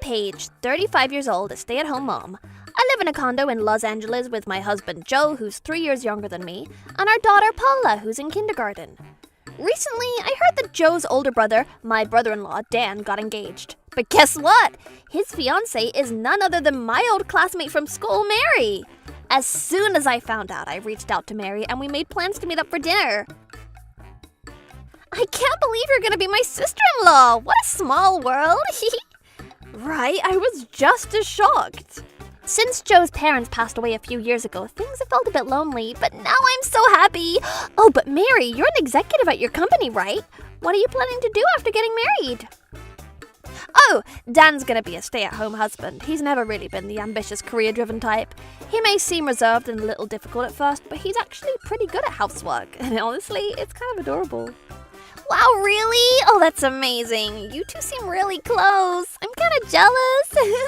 Paige, 35 years old, a stay-at-home mom. I live in a condo in Los Angeles with my husband Joe, who's 3 years younger than me, and our daughter Paula, who's in kindergarten. Recently, I heard that Joe's older brother, my brother-in-law Dan, got engaged. But guess what? His fiancée is none other than my old classmate from school, Mary. As soon as I found out, I reached out to Mary and we made plans to meet up for dinner. I can't believe you're gonna be my sister-in-law! What a small world! Right, I was just as shocked. Since Joe's parents passed away a few years ago, things have felt a bit lonely, but now I'm so happy. Oh, but Mary, you're an executive at your company, right? What are you planning to do after getting married? Oh, Dan's gonna be a stay-at-home husband. He's never really been the ambitious, career-driven type. He may seem reserved and a little difficult at first, but he's actually pretty good at housework. And honestly, it's kind of adorable. Wow, really? Oh, that's amazing. You two seem really close. I'm kind of jealous.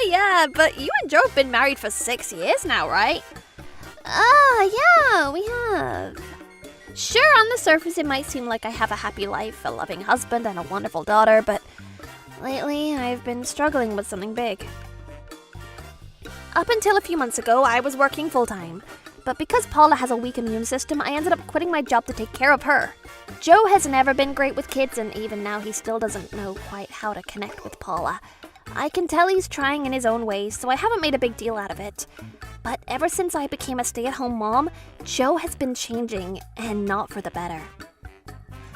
Yeah, but you and Joe have been married for 6 years now, right? Yeah, we have. Sure, on the surface it might seem like I have a happy life, a loving husband, and a wonderful daughter, but lately I've been struggling with something big. Up until a few months ago, I was working full-time. But because Paula has a weak immune system, I ended up quitting my job to take care of her. Joe has never been great with kids, and even now he still doesn't know quite how to connect with Paula. I can tell he's trying in his own way, so I haven't made a big deal out of it. But ever since I became a stay-at-home mom, Joe has been changing, and not for the better.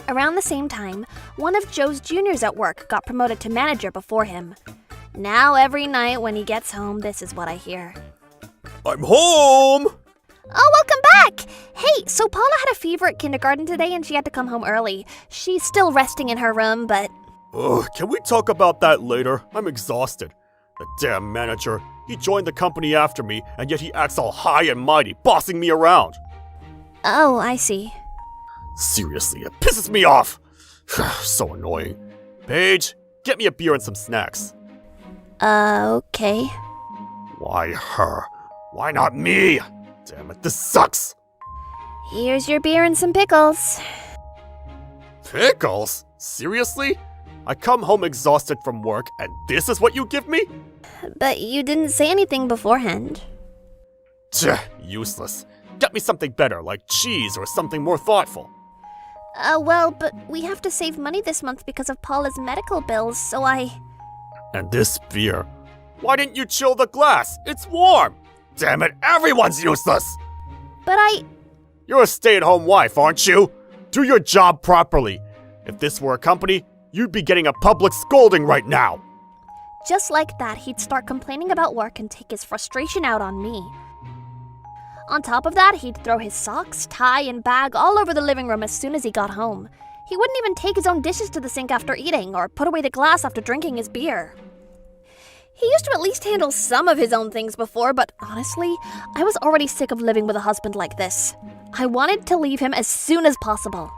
Around the same time, one of Joe's juniors at work got promoted to manager before him. Now every night when he gets home, this is what I hear. I'm home! Oh, welcome back! Hey, so Paula had a fever at kindergarten today and she had to come home early. She's still resting in her room, but... Ugh, can we talk about that later? I'm exhausted. The damn manager. He joined the company after me, and yet he acts all high and mighty, bossing me around. Oh, I see. Seriously, it pisses me off. So annoying. Paige, get me a beer and some snacks. Okay. Why her? Why not me? Damn it, this sucks! Here's your beer and some pickles. Pickles? Seriously? I come home exhausted from work, and this is what you give me? But you didn't say anything beforehand. Useless. Get me something better, like cheese or something more thoughtful. Well, but we have to save money this month because of Paula's medical bills, so And this beer. Why didn't you chill the glass? It's warm! Damn it, everyone's useless! But You're a stay-at-home wife, aren't you? Do your job properly. If this were a company, you'd be getting a public scolding right now. Just like that, he'd start complaining about work and take his frustration out on me. On top of that, he'd throw his socks, tie, and bag all over the living room as soon as he got home. He wouldn't even take his own dishes to the sink after eating or put away the glass after drinking his beer. He used to at least handle some of his own things before, but honestly, I was already sick of living with a husband like this. I wanted to leave him as soon as possible.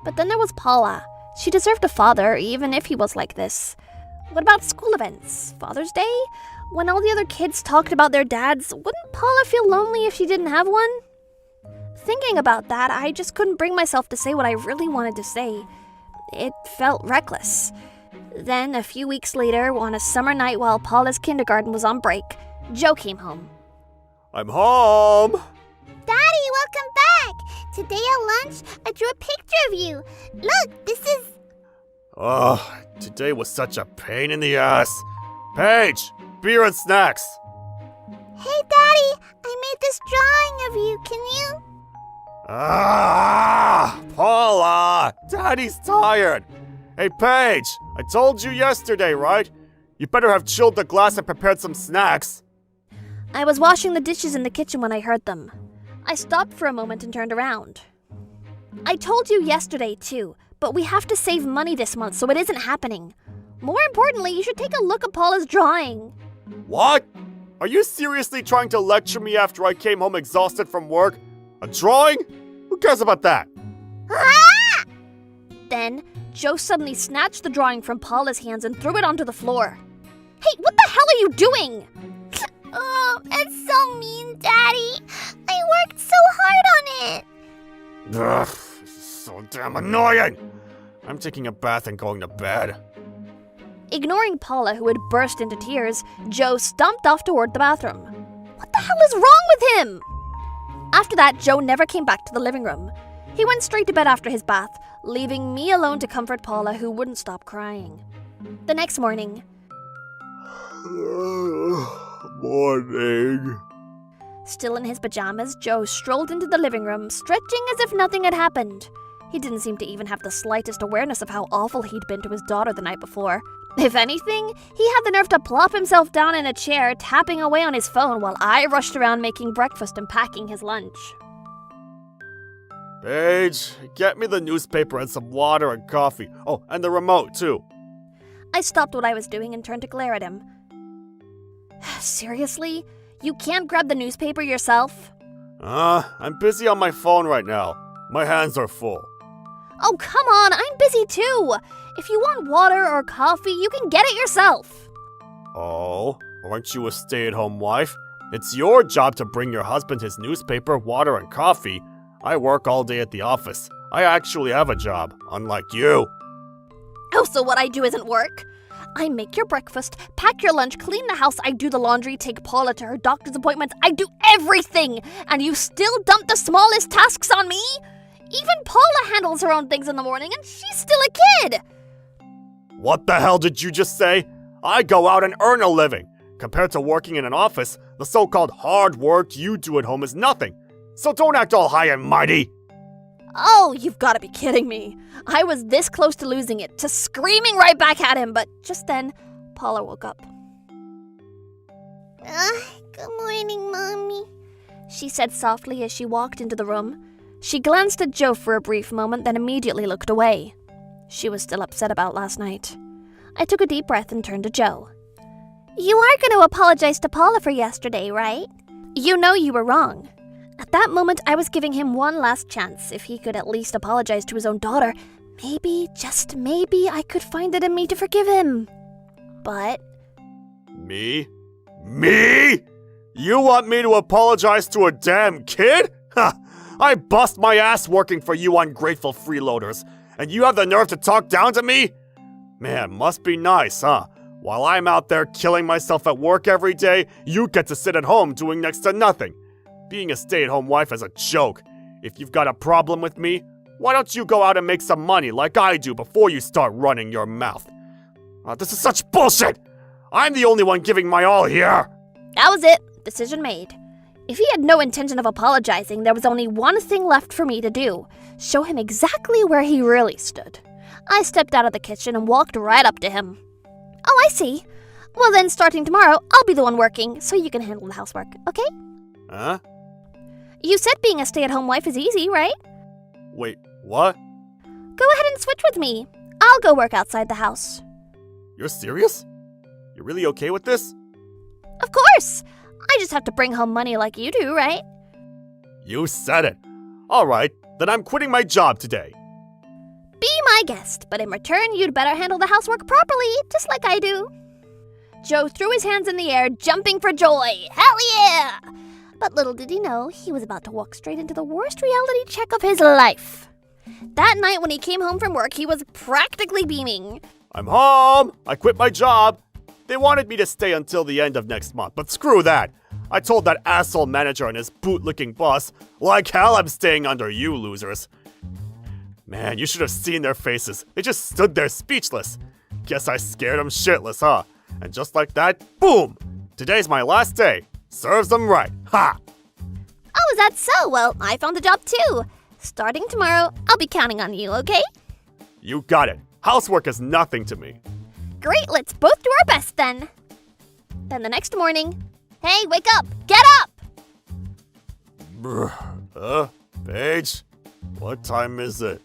But then there was Paula. She deserved a father, even if he was like this. What about school events? Father's Day? When all the other kids talked about their dads, wouldn't Paula feel lonely if she didn't have one? Thinking about that, I just couldn't bring myself to say what I really wanted to say. It felt reckless. Then, a few weeks later, on a summer night while Paula's kindergarten was on break, Joe came home. I'm home! Daddy, welcome back! Today at lunch, I drew a picture of you. Look, this is... Ugh, today was such a pain in the ass. Paige, beer and snacks. Hey, Daddy, I made this drawing of you. Can you... Paula! Daddy's tired. Hey, Paige, I told you yesterday, right? You better have chilled the glass and prepared some snacks. I was washing the dishes in the kitchen when I heard them. I stopped for a moment and turned around. I told you yesterday, too, but we have to save money this month, so it isn't happening. More importantly, you should take a look at Paula's drawing. What? Are you seriously trying to lecture me after I came home exhausted from work? A drawing? Who cares about that? Ah! Then, Joe suddenly snatched the drawing from Paula's hands and threw it onto the floor. Hey, what the hell are you doing? Oh, that's so mean, Daddy. I worked so hard on it. Ugh, this is so damn annoying. I'm taking a bath and going to bed. Ignoring Paula, who had burst into tears, Joe stomped off toward the bathroom. What the hell is wrong with him? After that, Joe never came back to the living room. He went straight to bed after his bath, leaving me alone to comfort Paula, who wouldn't stop crying. The next morning... Morning. Still in his pajamas, Joe strolled into the living room, stretching as if nothing had happened. He didn't seem to even have the slightest awareness of how awful he'd been to his daughter the night before. If anything, he had the nerve to plop himself down in a chair, tapping away on his phone while I rushed around making breakfast and packing his lunch. Paige, get me the newspaper and some water and coffee. Oh, and the remote, too. I stopped what I was doing and turned to glare at him. Seriously? You can't grab the newspaper yourself? I'm busy on my phone right now. My hands are full. Oh, come on, I'm busy too. If you want water or coffee, you can get it yourself. Oh, aren't you a stay-at-home wife? It's your job to bring your husband his newspaper, water, and coffee. I work all day at the office. I actually have a job, unlike you. Oh, so what I do isn't work? I make your breakfast, pack your lunch, clean the house, I do the laundry, take Paula to her doctor's appointments, I do everything! And you still dump the smallest tasks on me? Even Paula handles her own things in the morning, and she's still a kid! What the hell did you just say? I go out and earn a living. Compared to working in an office, the so-called hard work you do at home is nothing. So don't act all high and mighty. Oh, you've got to be kidding me. I was this close to losing it, to screaming right back at him, but just then, Paula woke up. Good morning, Mommy. She said softly as she walked into the room. She glanced at Joe for a brief moment, then immediately looked away. She was still upset about last night. I took a deep breath and turned to Joe. You are going to apologize to Paula for yesterday, right? You know you were wrong. At that moment, I was giving him one last chance. If he could at least apologize to his own daughter, maybe, just maybe, I could find it in me to forgive him. But... Me? Me? You want me to apologize to a damn kid? Ha! I bust my ass working for you ungrateful freeloaders, and you have the nerve to talk down to me? Man, must be nice, huh? While I'm out there killing myself at work every day, you get to sit at home doing next to nothing. Being a stay-at-home wife is a joke. If you've got a problem with me, why don't you go out and make some money like I do before you start running your mouth? This is such bullshit! I'm the only one giving my all here! That was it. Decision made. If he had no intention of apologizing, there was only one thing left for me to do. Show him exactly where he really stood. I stepped out of the kitchen and walked right up to him. Oh, I see. Well then, starting tomorrow, I'll be the one working, so you can handle the housework, okay? Huh? You said being a stay-at-home wife is easy, right? Wait, what? Go ahead and switch with me. I'll go work outside the house. You're serious? You're really okay with this? Of course! I just have to bring home money like you do, right? You said it. Alright, then I'm quitting my job today. Be my guest, but in return, you'd better handle the housework properly, just like I do. Joe threw his hands in the air, jumping for joy. Hell yeah! But little did he know, he was about to walk straight into the worst reality check of his life. That night when he came home from work, he was practically beaming. I'm home! I quit my job! They wanted me to stay until the end of next month, but screw that! I told that asshole manager and his boot-licking boss, like hell I'm staying under you losers. Man, you should have seen their faces. They just stood there speechless. Guess I scared them shitless, huh? And just like that, boom! Today's my last day. Serves them right. Ha! Oh, is that so? Well, I found a job too. Starting tomorrow, I'll be counting on you, okay? You got it. Housework is nothing to me. Great, let's both do our best then. Then the next morning, hey, wake up! Get up! Paige? What time is it?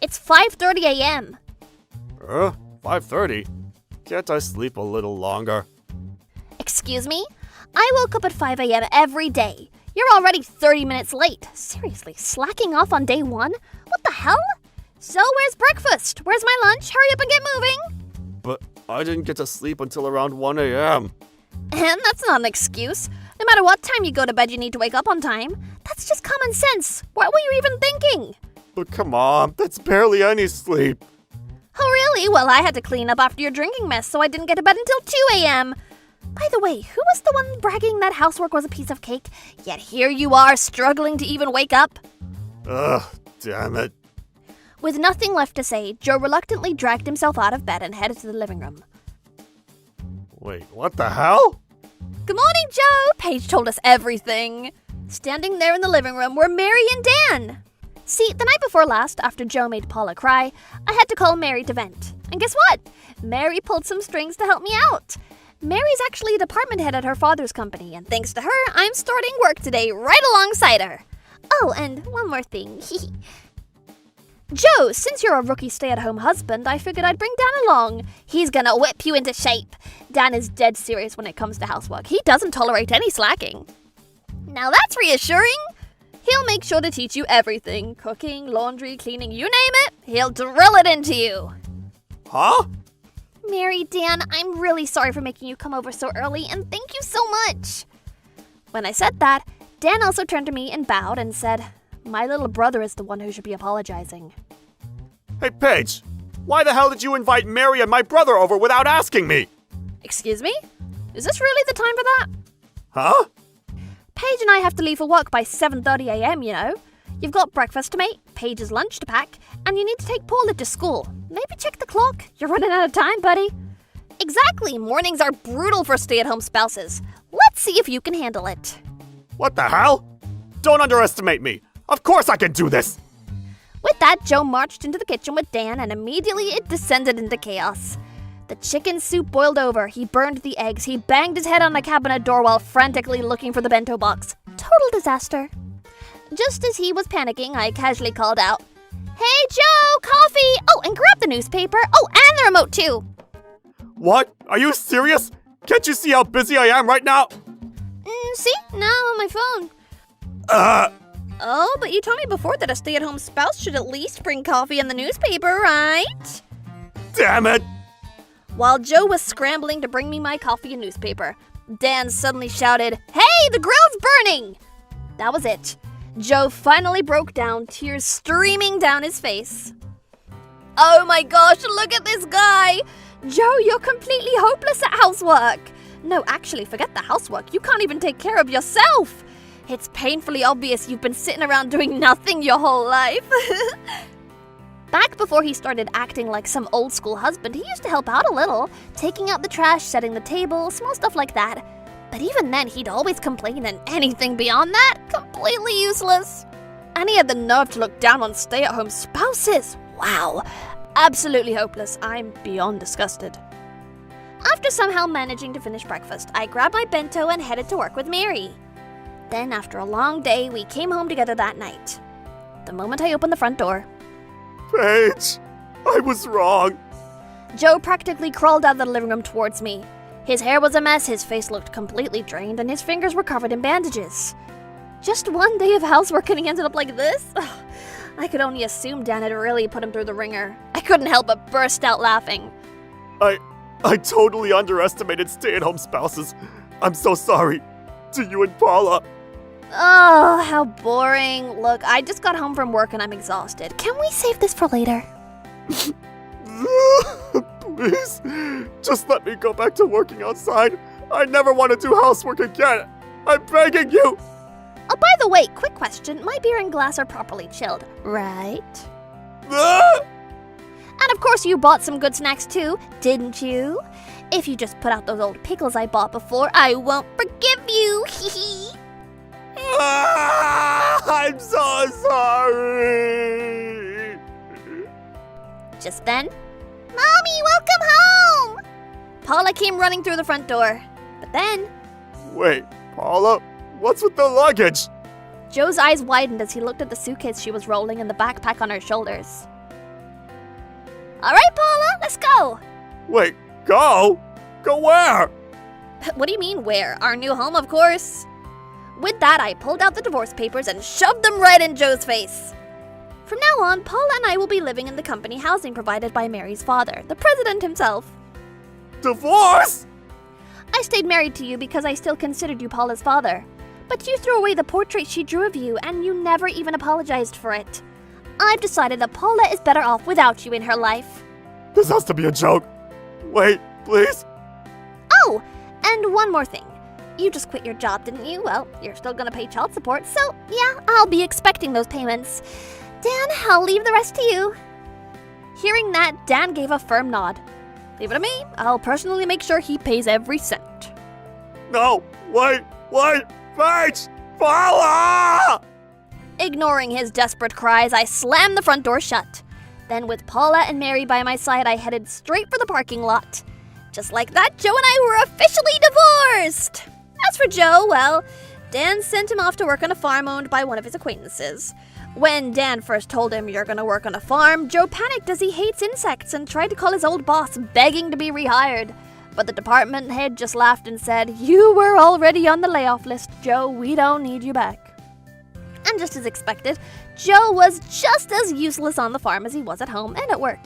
It's 5:30 a.m. 5:30? Can't I sleep a little longer? Excuse me? I woke up at 5 a.m. every day. You're already 30 minutes late. Seriously, slacking off on day one? What the hell? So where's breakfast? Where's my lunch? Hurry up and get moving. But I didn't get to sleep until around 1 a.m. And that's not an excuse. No matter what time you go to bed, you need to wake up on time. That's just common sense. What were you even thinking? But come on, that's barely any sleep. Oh, really? Well, I had to clean up after your drinking mess, so I didn't get to bed until 2 a.m. By the way, who was the one bragging that housework was a piece of cake? Yet here you are, struggling to even wake up. Ugh, damn it. With nothing left to say, Joe reluctantly dragged himself out of bed and headed to the living room. Wait, what the hell? Good morning, Joe! Paige told us everything. Standing there in the living room were Mary and Dan. See, the night before last, after Joe made Paula cry, I had to call Mary to vent. And guess what? Mary pulled some strings to help me out. Mary's actually a department head at her father's company, and thanks to her, I'm starting work today right alongside her. Oh, and one more thing. Joe, since you're a rookie stay-at-home husband, I figured I'd bring Dan along. He's gonna whip you into shape. Dan is dead serious when it comes to housework. He doesn't tolerate any slacking. Now that's reassuring. He'll make sure to teach you everything. Cooking, laundry, cleaning, you name it, he'll drill it into you. Huh? Mary, Dan, I'm really sorry for making you come over so early, and thank you so much. When I said that, Dan also turned to me and bowed and said, my little brother is the one who should be apologizing. Hey, Paige, why the hell did you invite Mary and my brother over without asking me? Excuse me? Is this really the time for that? Huh? Paige and I have to leave for work by 7:30 a.m., you know. You've got breakfast to make, Paige's lunch to pack, and you need to take Paula to school. Maybe check the clock. You're running out of time, buddy. Exactly. Mornings are brutal for stay-at-home spouses. Let's see if you can handle it. What the hell? Don't underestimate me. Of course I can do this. With that, Joe marched into the kitchen with Dan, and immediately it descended into chaos. The chicken soup boiled over, he burned the eggs, he banged his head on the cabinet door while frantically looking for the bento box. Total disaster. Just as he was panicking, I casually called out, Hey, Joe, coffee! Oh, and grab the newspaper. Oh, and the remote, too. What? Are you serious? Can't you see how busy I am right now? See? Now I'm on my phone. Oh, but you told me before that a stay-at-home spouse should at least bring coffee and the newspaper, right? Damn it! While Joe was scrambling to bring me my coffee and newspaper, Dan suddenly shouted, Hey, the grill's burning! That was it. Joe finally broke down, tears streaming down his face. Oh my gosh, look at this guy! Joe, you're completely hopeless at housework. No, actually, forget the housework. You can't even take care of yourself. It's painfully obvious you've been sitting around doing nothing your whole life. Back before he started acting like some old school husband, he used to help out a little, taking out the trash, setting the table, small stuff like that. But even then, he'd always complain, and anything beyond that, completely useless. And he had the nerve to look down on stay-at-home spouses. Wow, absolutely hopeless. I'm beyond disgusted. After somehow managing to finish breakfast, I grabbed my bento and headed to work with Mary. Then, after a long day, we came home together that night. The moment I opened the front door, Paige, I was wrong. Joe practically crawled out of the living room towards me. His hair was a mess, his face looked completely drained, and his fingers were covered in bandages. Just one day of housework and he ended up like this? I could only assume Dan had really put him through the ringer. I couldn't help but burst out laughing. I totally underestimated stay-at-home spouses. I'm so sorry. To you and Paula. Oh, how boring. Look, I just got home from work and I'm exhausted. Can we save this for later? Please, just let me go back to working outside. I never want to do housework again. I'm begging you. Oh, by the way, quick question. My beer and glass are properly chilled, right? Ah! And of course you bought some good snacks too, didn't you? If you just put out those old pickles I bought before, I won't forgive you. I'm so sorry. Just then, Mommy, welcome home! Paula came running through the front door. But then, Wait, Paula, what's with the luggage? Joe's eyes widened as he looked at the suitcase she was rolling and the backpack on her shoulders. All right, Paula, let's go. Wait, go? Go where? What do you mean, where? Our new home, of course. With that, I pulled out the divorce papers and shoved them right in Joe's face. From now on, Paula and I will be living in the company housing provided by Mary's father, the president himself. Divorce? I stayed married to you because I still considered you Paula's father. But you threw away the portrait she drew of you, and you never even apologized for it. I've decided that Paula is better off without you in her life. This has to be a joke. Wait, please. Oh, and one more thing. You just quit your job, didn't you? Well, you're still gonna pay child support, so yeah, I'll be expecting those payments. Dan, I'll leave the rest to you. Hearing that, Dan gave a firm nod. Leave it to me. I'll personally make sure he pays every cent. No, wait, Paige! Paula! Ignoring his desperate cries, I slammed the front door shut. Then, with Paula and Mary by my side, I headed straight for the parking lot. Just like that, Joe and I were officially divorced! As for Joe, well, Dan sent him off to work on a farm owned by one of his acquaintances. When Dan first told him you're gonna work on a farm, Joe panicked as he hates insects and tried to call his old boss, begging to be rehired. But the department head just laughed and said, "You were already on the layoff list, Joe. We don't need you back." And just as expected, Joe was just as useless on the farm as he was at home and at work.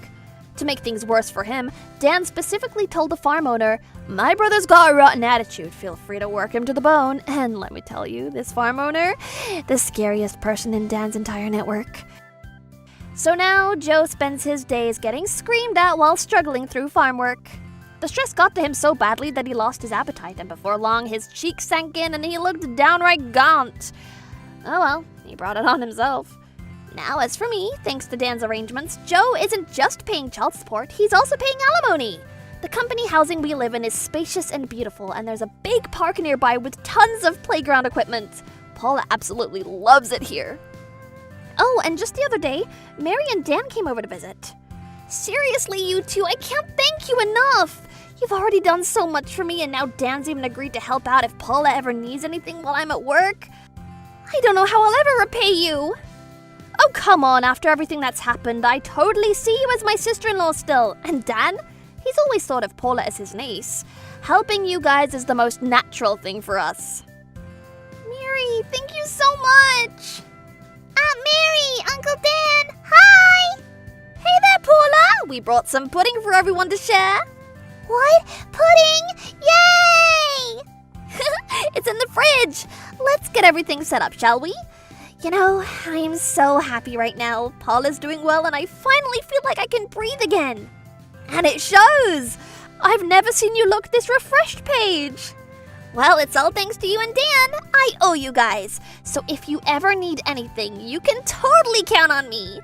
To make things worse for him, Dan specifically told the farm owner, "My brother's got a rotten attitude. Feel free to work him to the bone." And let me tell you, this farm owner, the scariest person in Dan's entire network. So now, Joe spends his days getting screamed at while struggling through farm work. The stress got to him so badly that he lost his appetite, and before long, his cheeks sank in and he looked downright gaunt. Oh well, he brought it on himself. Now, as for me, thanks to Dan's arrangements, Joe isn't just paying child support, he's also paying alimony. The company housing we live in is spacious and beautiful, and there's a big park nearby with tons of playground equipment. Paula absolutely loves it here. Oh, and just the other day, Mary and Dan came over to visit. Seriously, you two, I can't thank you enough. You've already done so much for me, and now Dan's even agreed to help out if Paula ever needs anything while I'm at work. I don't know how I'll ever repay you. Oh, come on, after everything that's happened, I totally see you as my sister-in-law still. And Dan? He's always thought of Paula as his niece. Helping you guys is the most natural thing for us. Mary, thank you so much. Aunt Mary, Uncle Dan, hi! Hey there, Paula. We brought some pudding for everyone to share. What? Pudding? Yay! It's in the fridge. Let's get everything set up, shall we? You know, I'm so happy right now. Paula's doing well and I finally feel like I can breathe again. And it shows! I've never seen you look this refreshed, Paige. Well, it's all thanks to you and Dan. I owe you guys. So if you ever need anything, you can totally count on me.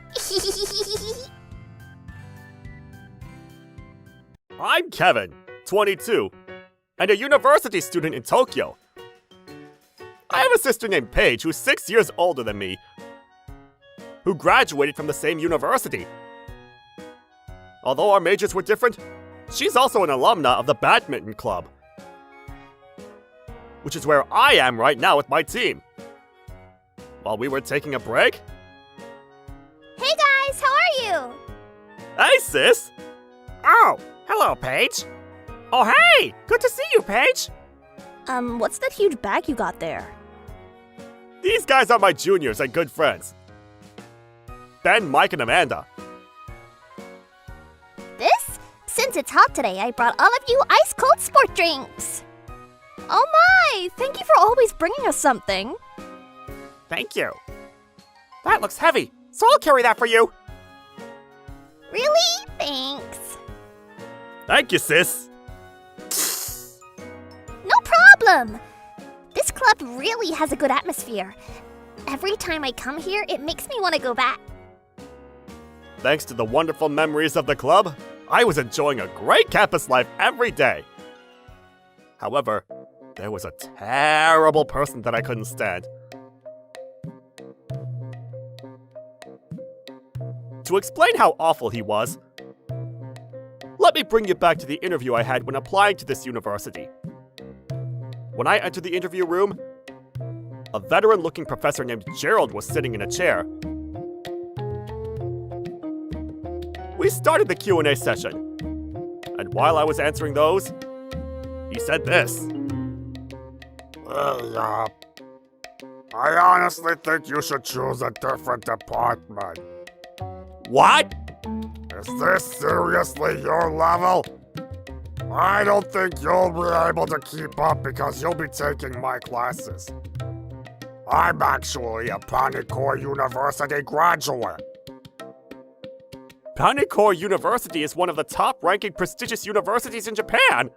I'm Kevin, 22, and a university student in Tokyo. I have a sister named Paige who's 6 years older than me, who graduated from the same university. Although our majors were different, she's also an alumna of the badminton club, which is where I am right now with my team. While we were taking a break... Hey guys, how are you? Hey, sis! Oh, hello, Paige. Oh, hey! Good to see you, Paige. What's that huge bag you got there? These guys are my juniors and good friends. Ben, Mike, and Amanda. This? Since it's hot today, I brought all of you ice-cold sport drinks. Oh my! Thank you for always bringing us something. Thank you. That looks heavy, so I'll carry that for you. Really? Thanks. Thank you, sis. No problem. This club really has a good atmosphere. Every time I come here, it makes me want to go back. Thanks to the wonderful memories of the club, I was enjoying a great campus life every day. However, there was a terrible person that I couldn't stand. To explain how awful he was, let me bring you back to the interview I had when applying to this university. When I entered the interview room, a veteran-looking professor named Gerald was sitting in a chair. We started the Q&A session, and while I was answering those, he said this. Hey, I honestly think you should choose a different department. What? Is this seriously your level? I don't think you'll be able to keep up because you'll be taking my classes. I'm actually a Panikor University graduate. Panikor University is one of the top-ranking prestigious universities in Japan.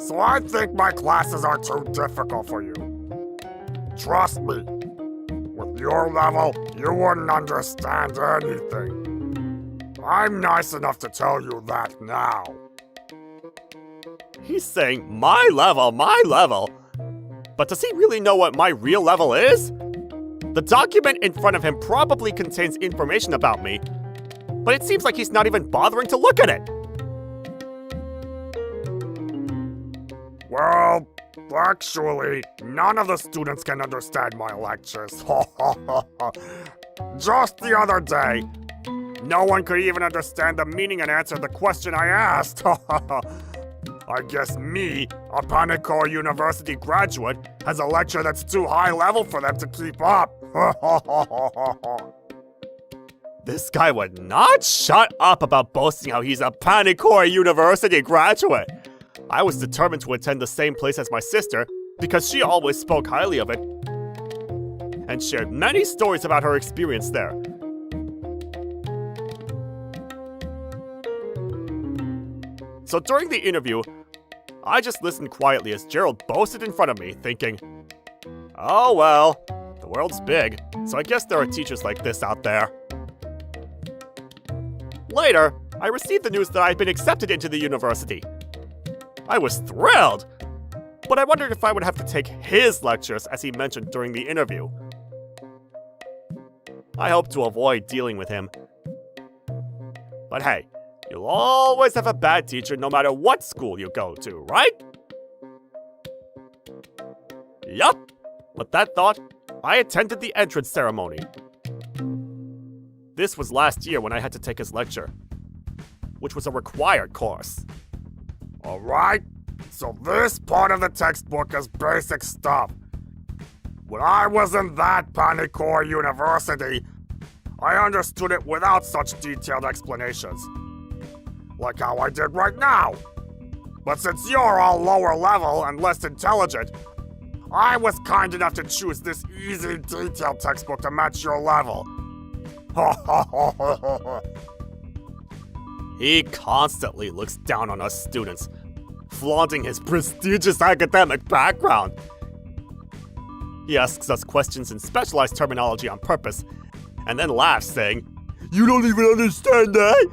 So I think my classes are too difficult for you. Trust me, with your level, you wouldn't understand anything. I'm nice enough to tell you that now. He's saying, my level. But does he really know what my real level is? The document in front of him probably contains information about me, but it seems like he's not even bothering to look at it. Well, actually, none of the students can understand my lectures. Just the other day, no one could even understand the meaning and answer the question I asked. I guess me, a Panikor University graduate, has a lecture that's too high level for them to keep up. This guy would not shut up about boasting how he's a Panikor University graduate. I was determined to attend the same place as my sister because she always spoke highly of it and shared many stories about her experience there. So during the interview, I just listened quietly as Gerald boasted in front of me, thinking, oh well, the world's big, so I guess there are teachers like this out there. Later, I received the news that I had been accepted into the university. I was thrilled, but I wondered if I would have to take his lectures as he mentioned during the interview. I hope to avoid dealing with him. But hey, you'll always have a bad teacher no matter what school you go to, right? Yup. With that thought, I attended the entrance ceremony. This was last year when I had to take his lecture, which was a required course. Alright, so this part of the textbook is basic stuff. When I was in that Panikor University, I understood it without such detailed explanations. Like how I did right now. But since you're all lower level and less intelligent, I was kind enough to choose this easy detailed textbook to match your level. He constantly looks down on us students, flaunting his prestigious academic background. He asks us questions in specialized terminology on purpose, and then laughs, saying, "You don't even understand that?"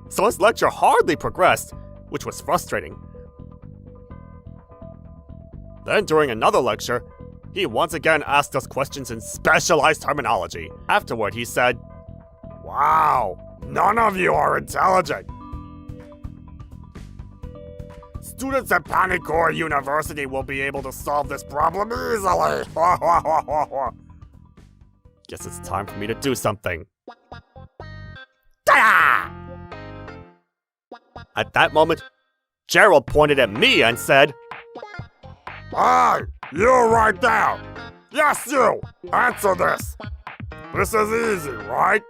So his lecture hardly progressed, which was frustrating. Then during another lecture, he once again asked us questions in specialized terminology. Afterward, he said, Wow, none of you are intelligent. Students at Panikor University will be able to solve this problem easily. guess it's time for me to do something. Ta-da! At that moment, Gerald pointed at me and said, Hey, you right there. Yes, you. Answer this. This is easy, right?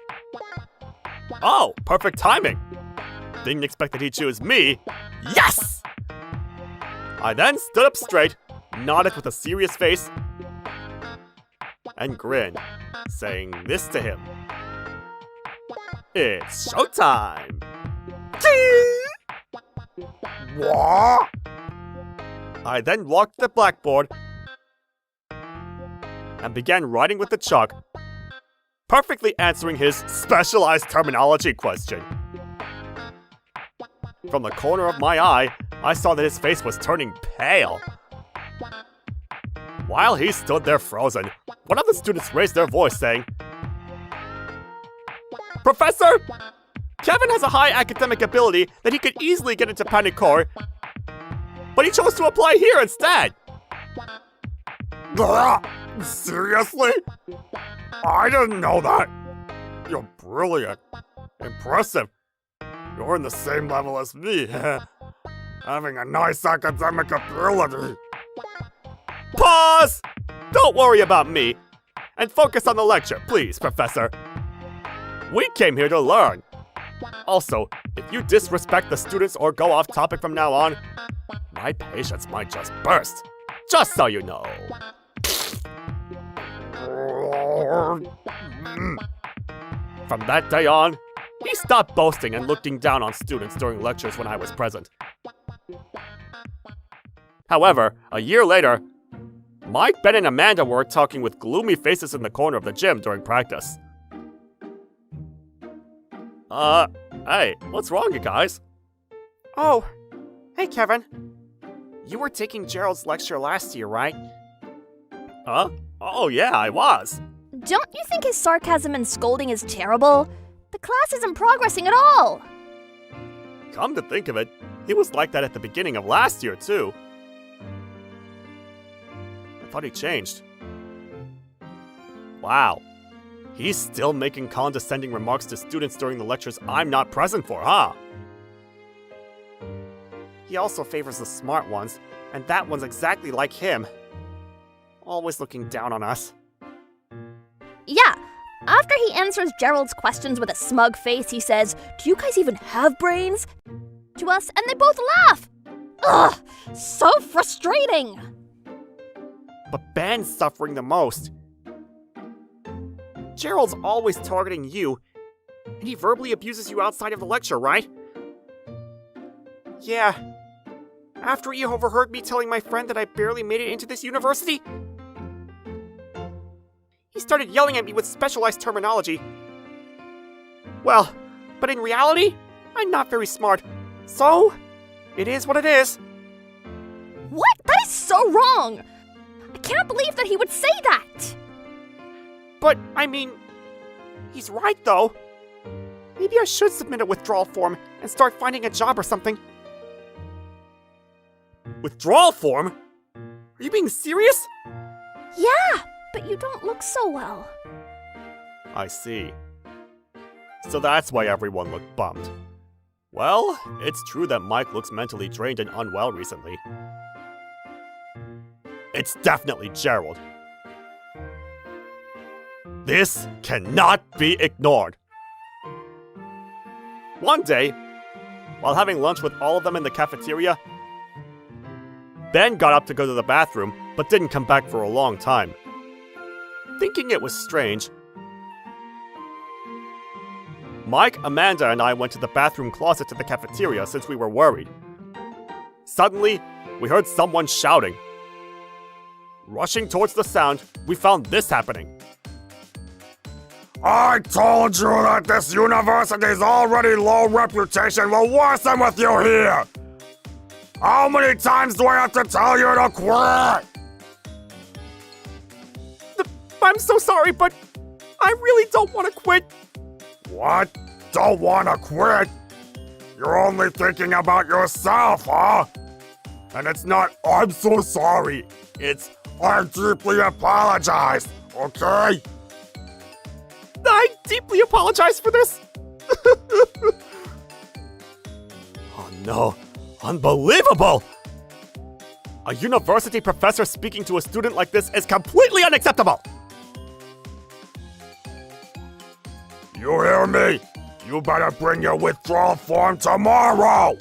"Oh, perfect timing. Didn't expect that he'd choose me. Yes!" I then stood up straight, nodded with a serious face, and grinned, saying this to him. "It's showtime!" What? I then walked to the blackboard and began writing with the chalk, perfectly answering his specialized terminology question. From the corner of my eye, I saw that his face was turning pale. While he stood there frozen, one of the students raised their voice saying, "Professor, Kevin has a high academic ability that he could easily get into Panikor, but he chose to apply here instead." Seriously? I didn't know that. You're brilliant. Impressive. You're in the same level as me. Having a nice academic ability. Pause! Don't worry about me, and focus on the lecture, please, Professor. We came here to learn. Also, if you disrespect the students or go off topic from now on, my patience might just burst. Just so you know. From that day on, he stopped boasting and looking down on students during lectures when I was present. However, a year later, Mike, Ben, and Amanda were talking with gloomy faces in the corner of the gym during practice. Hey, what's wrong, you guys? Oh, hey, Kevin. You were taking Gerald's lecture last year, right? Huh? Oh yeah, I was. Don't you think his sarcasm and scolding is terrible? The class isn't progressing at all. Come to think of it, he was like that at the beginning of last year, too. I thought he changed. Wow. He's still making condescending remarks to students during the lectures I'm not present for, huh? He also favors the smart ones, and that one's exactly like him. Always looking down on us. Yeah, after he answers Gerald's questions with a smug face, he says, "Do you guys even have brains?" to us, and they both laugh. Ugh, so frustrating. But Ben's suffering the most. Gerald's always targeting you, and he verbally abuses you outside of the lecture, right? Yeah. After he overheard me telling my friend that I barely made it into this university, he started yelling at me with specialized terminology. Well, but in reality, I'm not very smart, so it is what it is. What? That is so wrong. I can't believe that he would say that. But, I mean, he's right though. Maybe I should submit a withdrawal form and start finding a job or something. Withdrawal form? Are you being serious? Yeah, but you don't look so well. I see. So that's why everyone looked bummed. Well, it's true that Mike looks mentally drained and unwell recently. It's definitely Gerald. This cannot be ignored. One day, while having lunch with all of them in the cafeteria, Ben got up to go to the bathroom, but didn't come back for a long time. Thinking it was strange, Mike, Amanda, and I went to the bathroom closet to the cafeteria since we were worried. Suddenly, we heard someone shouting. Rushing towards the sound, we found this happening. I told you that this university's already low reputation will worsen with you here! How many times do I have to tell you to quit? I'm so sorry, but I really don't want to quit. What? Don't wanna quit? You're only thinking about yourself, huh? And it's not, I'm so sorry. It's, I deeply apologize, okay? I deeply apologize for this. Oh no, unbelievable! A university professor speaking to a student like this is completely unacceptable! You hear me? You better bring your withdrawal form tomorrow!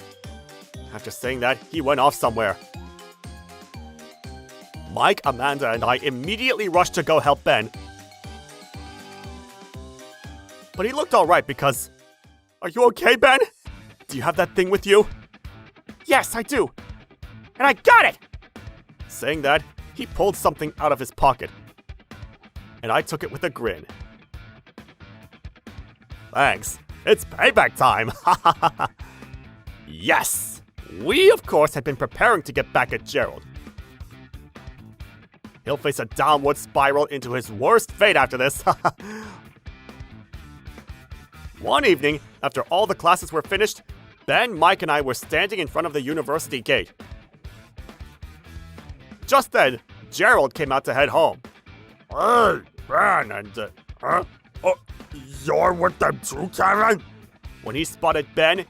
After saying that, he went off somewhere. Mike, Amanda, and I immediately rushed to go help Ben. But he looked alright because... Are you okay, Ben? Do you have that thing with you? Yes, I do. And I got it! Saying that, he pulled something out of his pocket. And I took it with a grin. Thanks. It's payback time! Yes! We, of course, had been preparing to get back at Gerald. He'll face a downward spiral into his worst fate after this. One evening, after all the classes were finished, Ben, Mike, and I were standing in front of the university gate. Just then, Gerald came out to head home. Hey, Ben, and, huh? Oh, you're with them too, Kevin? When he spotted Ben,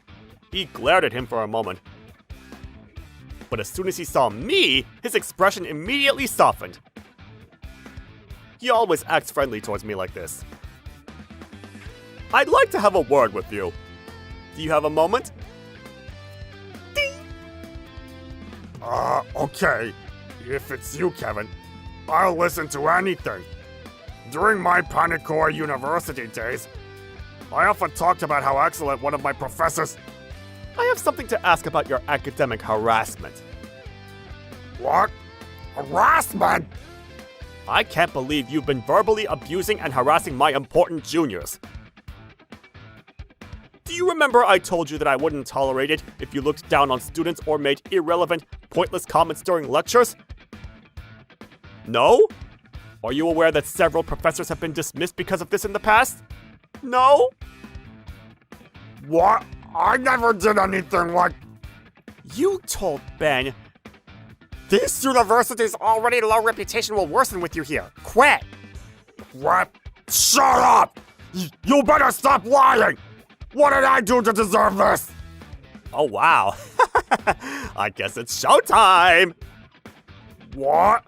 he glared at him for a moment. But as soon as he saw me, his expression immediately softened. He always acts friendly towards me like this. I'd like to have a word with you. Do you have a moment? Ding! Okay. If it's you, Kevin, I'll listen to anything. During my Panicore University days, I often talked about how excellent one of my professors. I have something to ask about your academic harassment. What? Harassment? I can't believe you've been verbally abusing and harassing my important juniors. Do you remember I told you that I wouldn't tolerate it if you looked down on students or made irrelevant, pointless comments during lectures? No? Are you aware that several professors have been dismissed because of this in the past? No? What? I never did anything like. You told Ben. This university's already low reputation will worsen with you here. Quit! What? Shut up! You better stop lying! What did I do to deserve this? Oh wow. I guess it's showtime! What?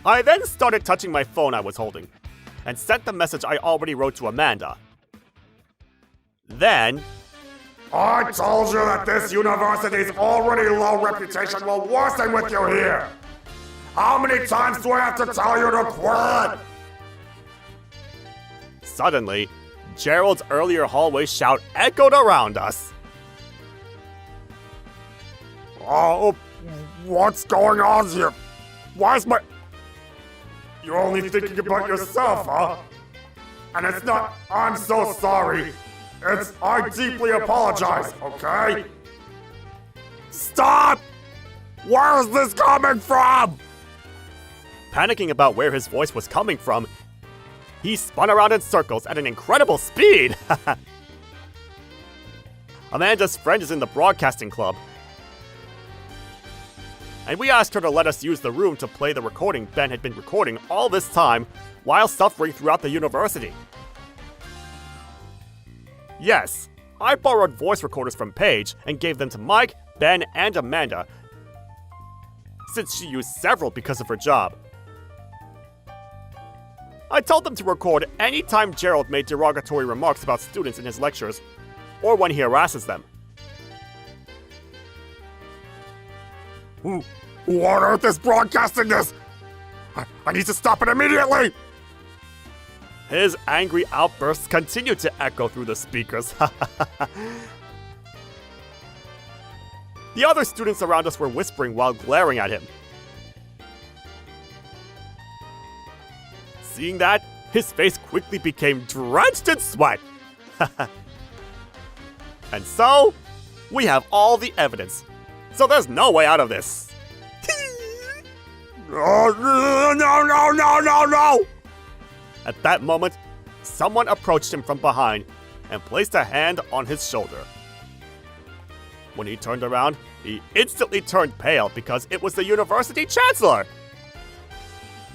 I then started touching my phone I was holding, and sent the message I already wrote to Amanda. Then, I told you that this university's already low reputation will worsen with you here! How many times do I have to tell you to quit? suddenly, Gerald's earlier hallway shout echoed around us. Oh, what's going on here? Why is my... You're only thinking about yourself, huh? And it's not, I'm so sorry. It's, I deeply apologize, okay? Stop! Where is this coming from? Panicking about where his voice was coming from, he spun around in circles at an incredible speed. Amanda's friend is in the broadcasting club, and we asked her to let us use the room to play the recording Ben had been recording all this time while suffering throughout the university. Yes, I borrowed voice recorders from Paige and gave them to Mike, Ben, and Amanda, since she used several because of her job. I told them to record any time Gerald made derogatory remarks about students in his lectures, or when he harasses them. Who on earth is broadcasting this? I need to stop it immediately! His angry outbursts continued to echo through the speakers. The other students around us were whispering while glaring at him. Seeing that, his face quickly became drenched in sweat. And so, we have all the evidence. So there's no way out of this. No! At that moment, someone approached him from behind and placed a hand on his shoulder. When he turned around, he instantly turned pale because it was the university chancellor.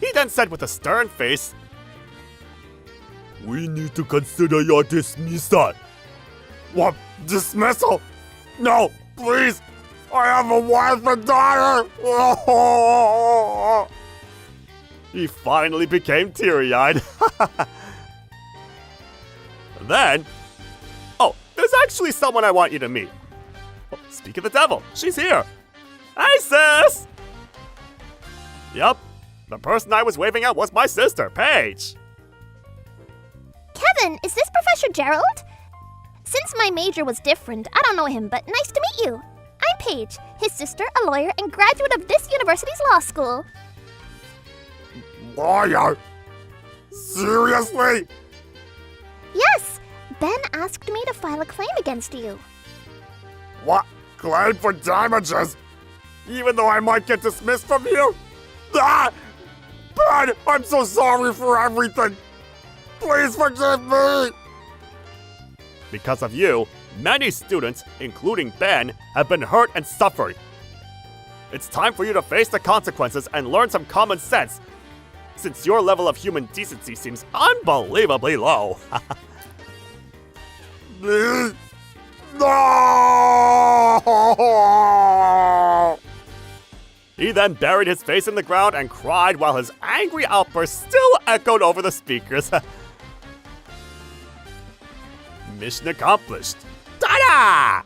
He then said with a stern face, We need to consider your dismissal. What? Dismissal? No, please! I have a wife and daughter! He finally became teary-eyed. Then, oh, there's actually someone I want you to meet. Oh, speak of the devil, she's here. Hey, sis! Yup, the person I was waving at was my sister, Paige. Kevin, is this Professor Gerald? Since my major was different, I don't know him, but nice to meet you. I'm Paige, his sister, a lawyer, and graduate of this university's law school. Lawyer? Seriously? Yes, Ben asked me to file a claim against you. What? Claim for damages? Even though I might get dismissed from here? Ah! Ben, I'm so sorry for everything. Please forgive me. Because of you, many students, including Ben, have been hurt and suffered. It's time for you to face the consequences and learn some common sense, since your level of human decency seems unbelievably low. No! He then buried his face in the ground and cried while his angry outburst still echoed over the speakers. Mission accomplished. Ta-da!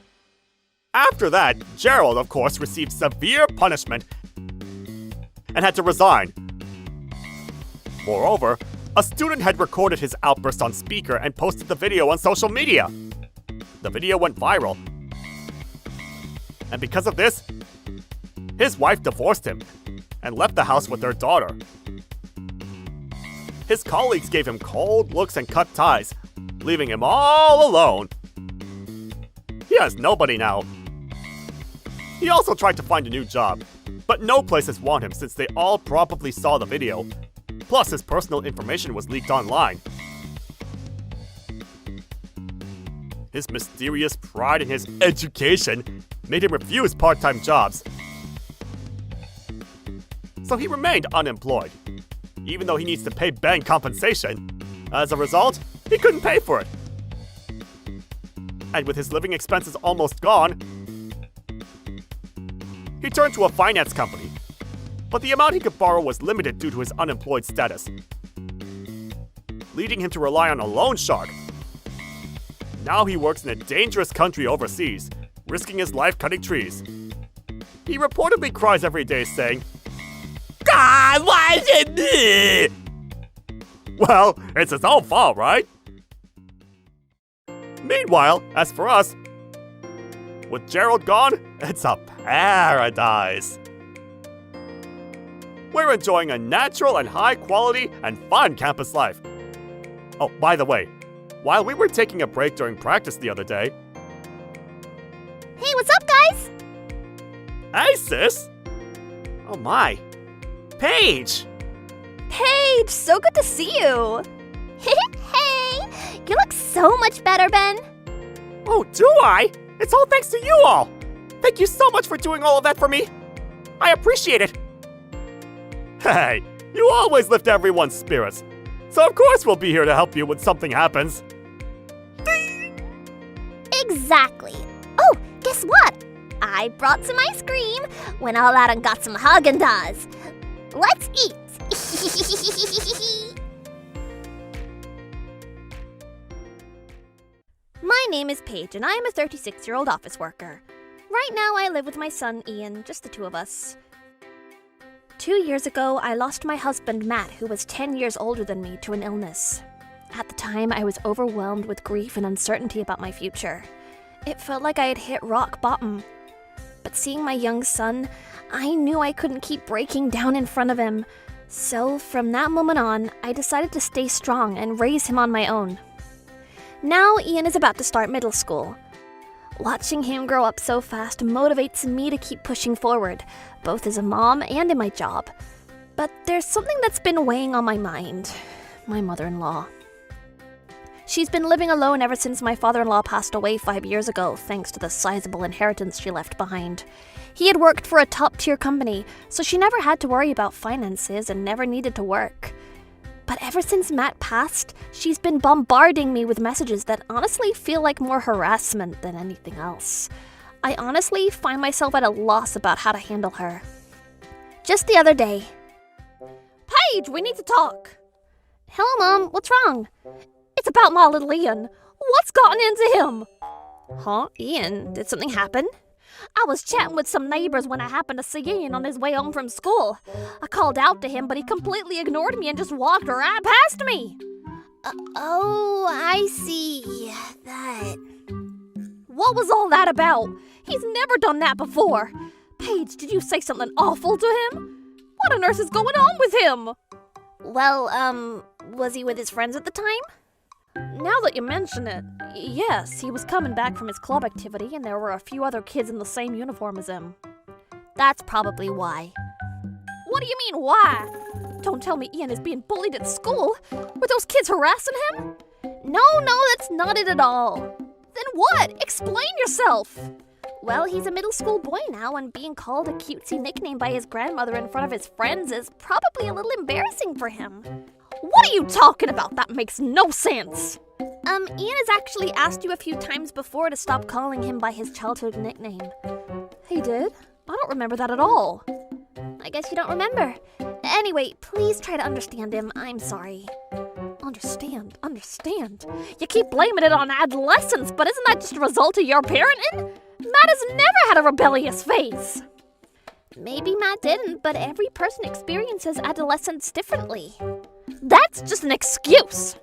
After that, Gerald, of course, received severe punishment and had to resign. Moreover, A student had recorded his outburst on speaker and posted the video on social media. The video went viral. And because of this, his wife divorced him and left the house with their daughter. His colleagues gave him cold looks and cut ties, leaving him all alone. He has nobody now. He also tried to find a new job, but no places want him since they all probably saw the video. Plus, his personal information was leaked online. His mysterious pride in his education made him refuse part-time jobs. So he remained unemployed, even though he needs to pay bank compensation. As a result, he couldn't pay for it. And with his living expenses almost gone, he turned to a finance company. But the amount he could borrow was limited due to his unemployed status, leading him to rely on a loan shark. Now he works in a dangerous country overseas, risking his life cutting trees. He reportedly cries every day saying, "God, why is it me?" Well, it's his own fault, right? Meanwhile, as for us, with Gerald gone, it's a paradise. We're enjoying a natural and high quality and fun campus life. Oh, by the way, while we were taking a break during practice the other day... Hey, what's up, guys? Hey, sis! Oh my. Paige! Paige, so good to see you. Hey, you look so much better, Ben. Oh, do I? It's all thanks to you all! Thank you so much for doing all of that for me! I appreciate it! Hey, you always lift everyone's spirits. So of course we'll be here to help you when something happens. Exactly. Oh, guess what? I brought some ice cream. Went all out and got some Haagen-Dazs. Let's eat. My name is Paige, and I am a 36-year-old office worker. Right now, I live with my son, Ian, just the two of us. 2 years ago, I lost my husband, Matt, who was 10 years older than me, to an illness. At the time, I was overwhelmed with grief and uncertainty about my future. It felt like I had hit rock bottom. But seeing my young son, I knew I couldn't keep breaking down in front of him. So, from that moment on, I decided to stay strong and raise him on my own. Now, Ian is about to start middle school. Watching him grow up so fast motivates me to keep pushing forward, both as a mom and in my job. But there's something that's been weighing on my mind. My mother-in-law. She's been living alone ever since my father-in-law passed away 5 years ago, thanks to the sizable inheritance she left behind. He had worked for a top-tier company, so she never had to worry about finances and never needed to work. But ever since Matt passed, she's been bombarding me with messages that honestly feel like more harassment than anything else. I honestly find myself at a loss about how to handle her. Just the other day. Paige, we need to talk. Hello, Mom. What's wrong? It's about my little Ian. What's gotten into him? Huh? Ian? Did something happen? I was chatting with some neighbors when I happened to see Ian on his way home from school. I called out to him, but he completely ignored me and just walked right past me. Oh, I see. That. What was all that about? He's never done that before. Paige, did you say something awful to him? What on earth is going on with him? Well, was he with his friends at the time? Now that you mention it, yes, he was coming back from his club activity and there were a few other kids in the same uniform as him. That's probably why. What do you mean, why? Don't tell me Ian is being bullied at school. Were those kids harassing him? No, that's not it at all. Then what? Explain yourself. Well, he's a middle school boy now, and being called a cutesy nickname by his grandmother in front of his friends is probably a little embarrassing for him. What are you talking about? That makes no sense. Ian has actually asked you a few times before to stop calling him by his childhood nickname. He did? I don't remember that at all. I guess you don't remember. Anyway, please try to understand him. I'm sorry. Understand. You keep blaming it on adolescence, but isn't that just a result of your parenting? Matt has never had a rebellious phase. Maybe Matt didn't, but every person experiences adolescence differently. That's just an excuse.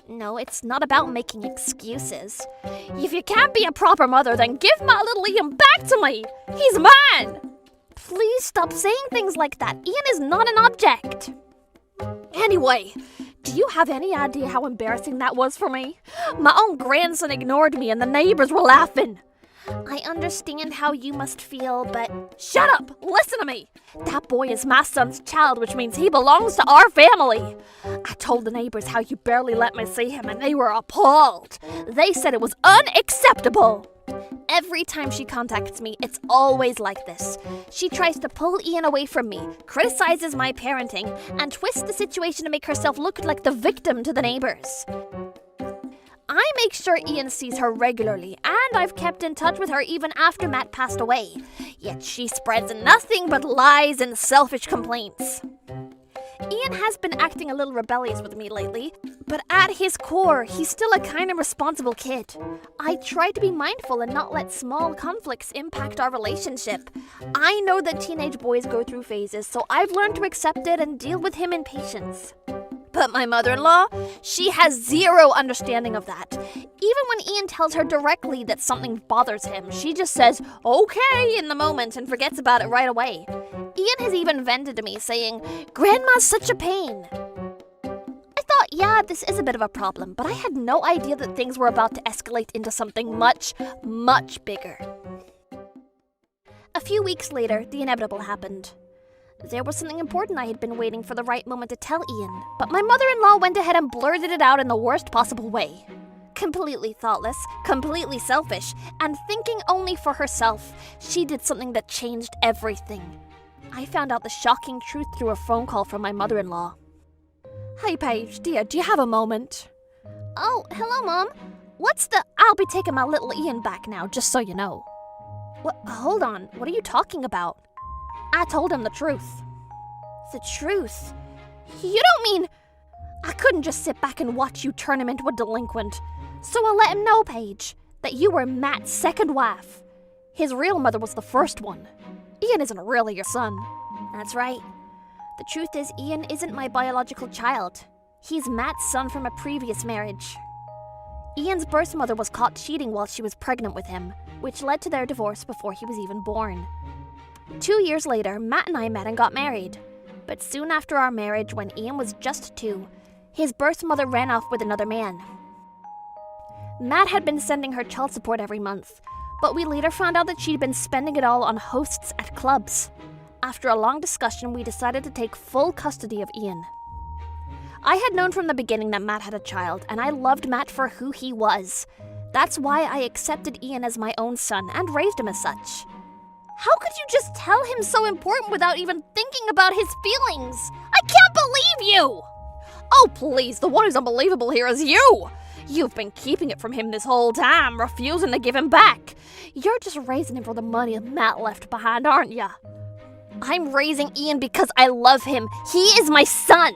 No, it's not about making excuses. If you can't be a proper mother, then give my little Ian back to me. He's mine. Please stop saying things like that. Ian is not an object. Anyway, do you have any idea how embarrassing that was for me? My own grandson ignored me and the neighbors were laughing. I understand how you must feel, but... Shut up! Listen to me! That boy is my son's child, which means he belongs to our family. I told the neighbors how you barely let me see him, and they were appalled. They said it was unacceptable. Every time she contacts me, it's always like this. She tries to pull Ian away from me, criticizes my parenting, and twists the situation to make herself look like the victim to the neighbors. I make sure Ian sees her regularly, and I've kept in touch with her even after Matt passed away. Yet she spreads nothing but lies and selfish complaints. Ian has been acting a little rebellious with me lately, but at his core, he's still a kind and responsible kid. I try to be mindful and not let small conflicts impact our relationship. I know that teenage boys go through phases, so I've learned to accept it and deal with him in patience. But my mother-in-law, she has zero understanding of that. Even when Ian tells her directly that something bothers him, she just says, okay, in the moment and forgets about it right away. Ian has even vented to me saying, Grandma's such a pain. I thought, yeah, this is a bit of a problem, but I had no idea that things were about to escalate into something much, much bigger. A few weeks later, the inevitable happened. There was something important I had been waiting for the right moment to tell Ian, but my mother-in-law went ahead and blurted it out in the worst possible way. Completely thoughtless, completely selfish, and thinking only for herself, she did something that changed everything. I found out the shocking truth through a phone call from my mother-in-law. Hey Paige, dear, do you have a moment? Oh, hello, Mom. I'll be taking my little Ian back now, just so you know. Hold on, what are you talking about? I told him the truth. The truth? You don't mean... I couldn't just sit back and watch you turn him into a delinquent. So I let him know, Paige, that you were Matt's second wife. His real mother was the first one. Ian isn't really your son. That's right. The truth is, Ian isn't my biological child. He's Matt's son from a previous marriage. Ian's birth mother was caught cheating while she was pregnant with him, which led to their divorce before he was even born. 2 years later, Matt and I met and got married. But soon after our marriage, when Ian was just 2, his birth mother ran off with another man. Matt had been sending her child support every month, but we later found out that she'd been spending it all on hosts at clubs. After a long discussion, we decided to take full custody of Ian. I had known from the beginning that Matt had a child, and I loved Matt for who he was. That's why I accepted Ian as my own son and raised him as such. How could you just tell him so important without even thinking about his feelings? I can't believe you! Oh, please, the one who's unbelievable here is you! You've been keeping it from him this whole time, refusing to give him back. You're just raising him for the money Matt left behind, aren't ya? I'm raising Ian because I love him. He is my son!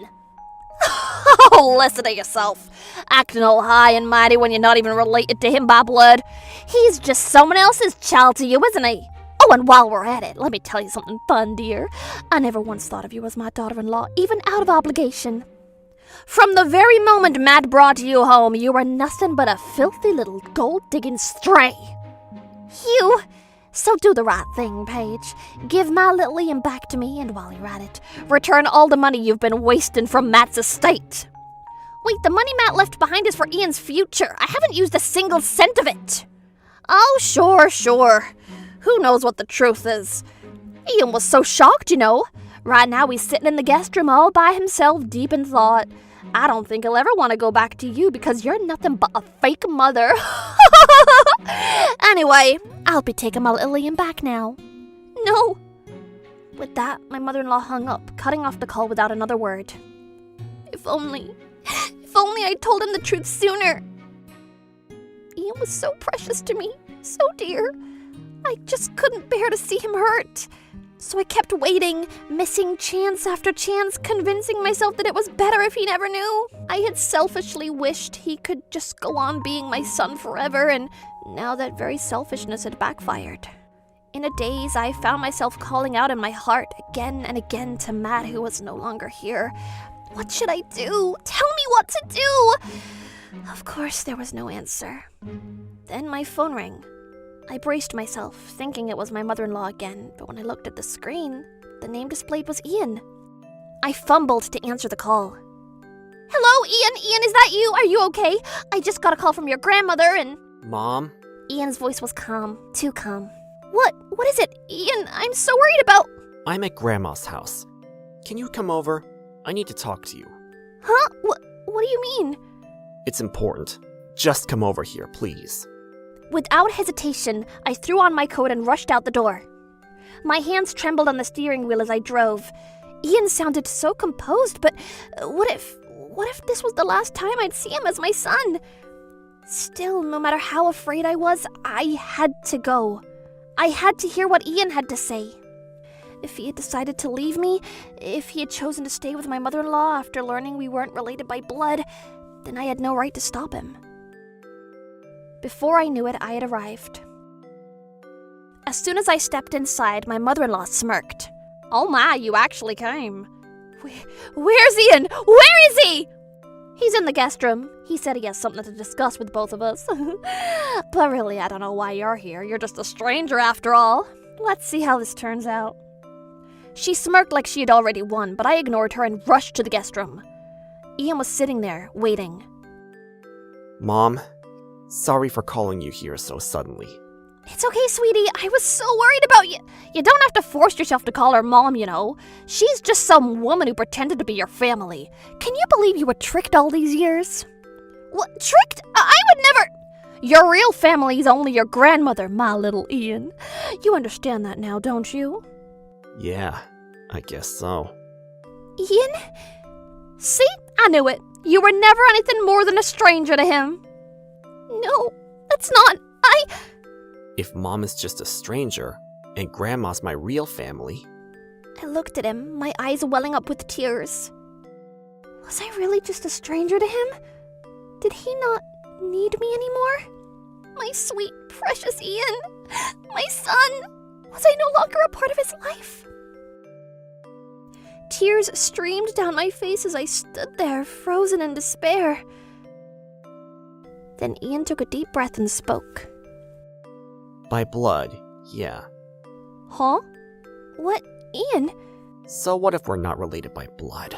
Oh, listen to yourself. Acting all high and mighty when you're not even related to him by blood. He's just someone else's child to you, isn't he? Oh, and while we're at it, let me tell you something fun, dear. I never once thought of you as my daughter-in-law, even out of obligation. From the very moment Matt brought you home, you were nothing but a filthy little gold-digging stray. So do the right thing, Paige. Give my little Ian back to me, and while you're at it, return all the money you've been wasting from Matt's estate. Wait, the money Matt left behind is for Ian's future. I haven't used a single cent of it. Oh, sure. Who knows what the truth is? Ian was so shocked, you know. Right now he's sitting in the guest room all by himself, deep in thought. I don't think he'll ever want to go back to you because you're nothing but a fake mother. Anyway, I'll be taking my little Ian back now. No. With that, my mother-in-law hung up, cutting off the call without another word. If only I told him the truth sooner. Ian was so precious to me, so dear. I just couldn't bear to see him hurt. So I kept waiting, missing chance after chance, convincing myself that it was better if he never knew. I had selfishly wished he could just go on being my son forever, and now that very selfishness had backfired. In a daze, I found myself calling out in my heart again and again to Matt, who was no longer here. What should I do? Tell me what to do! Of course, there was no answer. Then my phone rang. I braced myself, thinking it was my mother-in-law again, but when I looked at the screen, the name displayed was Ian. I fumbled to answer the call. Hello, Ian? Ian, is that you? Are you okay? I just got a call from your grandmother and... Mom? Ian's voice was calm, too calm. What is it? Ian, I'm so worried about... I'm at Grandma's house. Can you come over? I need to talk to you. Huh? What do you mean? It's important. Just come over here, please. Without hesitation, I threw on my coat and rushed out the door. My hands trembled on the steering wheel as I drove. Ian sounded so composed, but what if this was the last time I'd see him as my son? Still, no matter how afraid I was, I had to go. I had to hear what Ian had to say. If he had decided to leave me, if he had chosen to stay with my mother-in-law after learning we weren't related by blood, then I had no right to stop him. Before I knew it, I had arrived. As soon as I stepped inside, my mother-in-law smirked. Oh my, you actually came. Where's Ian? Where is he? He's in the guest room. He said he has something to discuss with both of us. But really, I don't know why you're here. You're just a stranger after all. Let's see how this turns out. She smirked like she had already won, but I ignored her and rushed to the guest room. Ian was sitting there, waiting. Mom, sorry for calling you here so suddenly. It's okay, sweetie. I was so worried about you. You don't have to force yourself to call her mom, you know. She's just some woman who pretended to be your family. Can you believe you were tricked all these years? What? Tricked? I would never... Your real family is only your grandmother, my little Ian. You understand that now, don't you? Yeah, I guess so. Ian? See? I knew it. You were never anything more than a stranger to him. No, that's not... If Mom is just a stranger, and Grandma's my real family... I looked at him, my eyes welling up with tears. Was I really just a stranger to him? Did he not need me anymore? My sweet, precious Ian. My son. Was I no longer a part of his life? Tears streamed down my face as I stood there, frozen in despair. Then Ian took a deep breath and spoke. By blood, yeah. Huh? What? Ian? So what if we're not related by blood?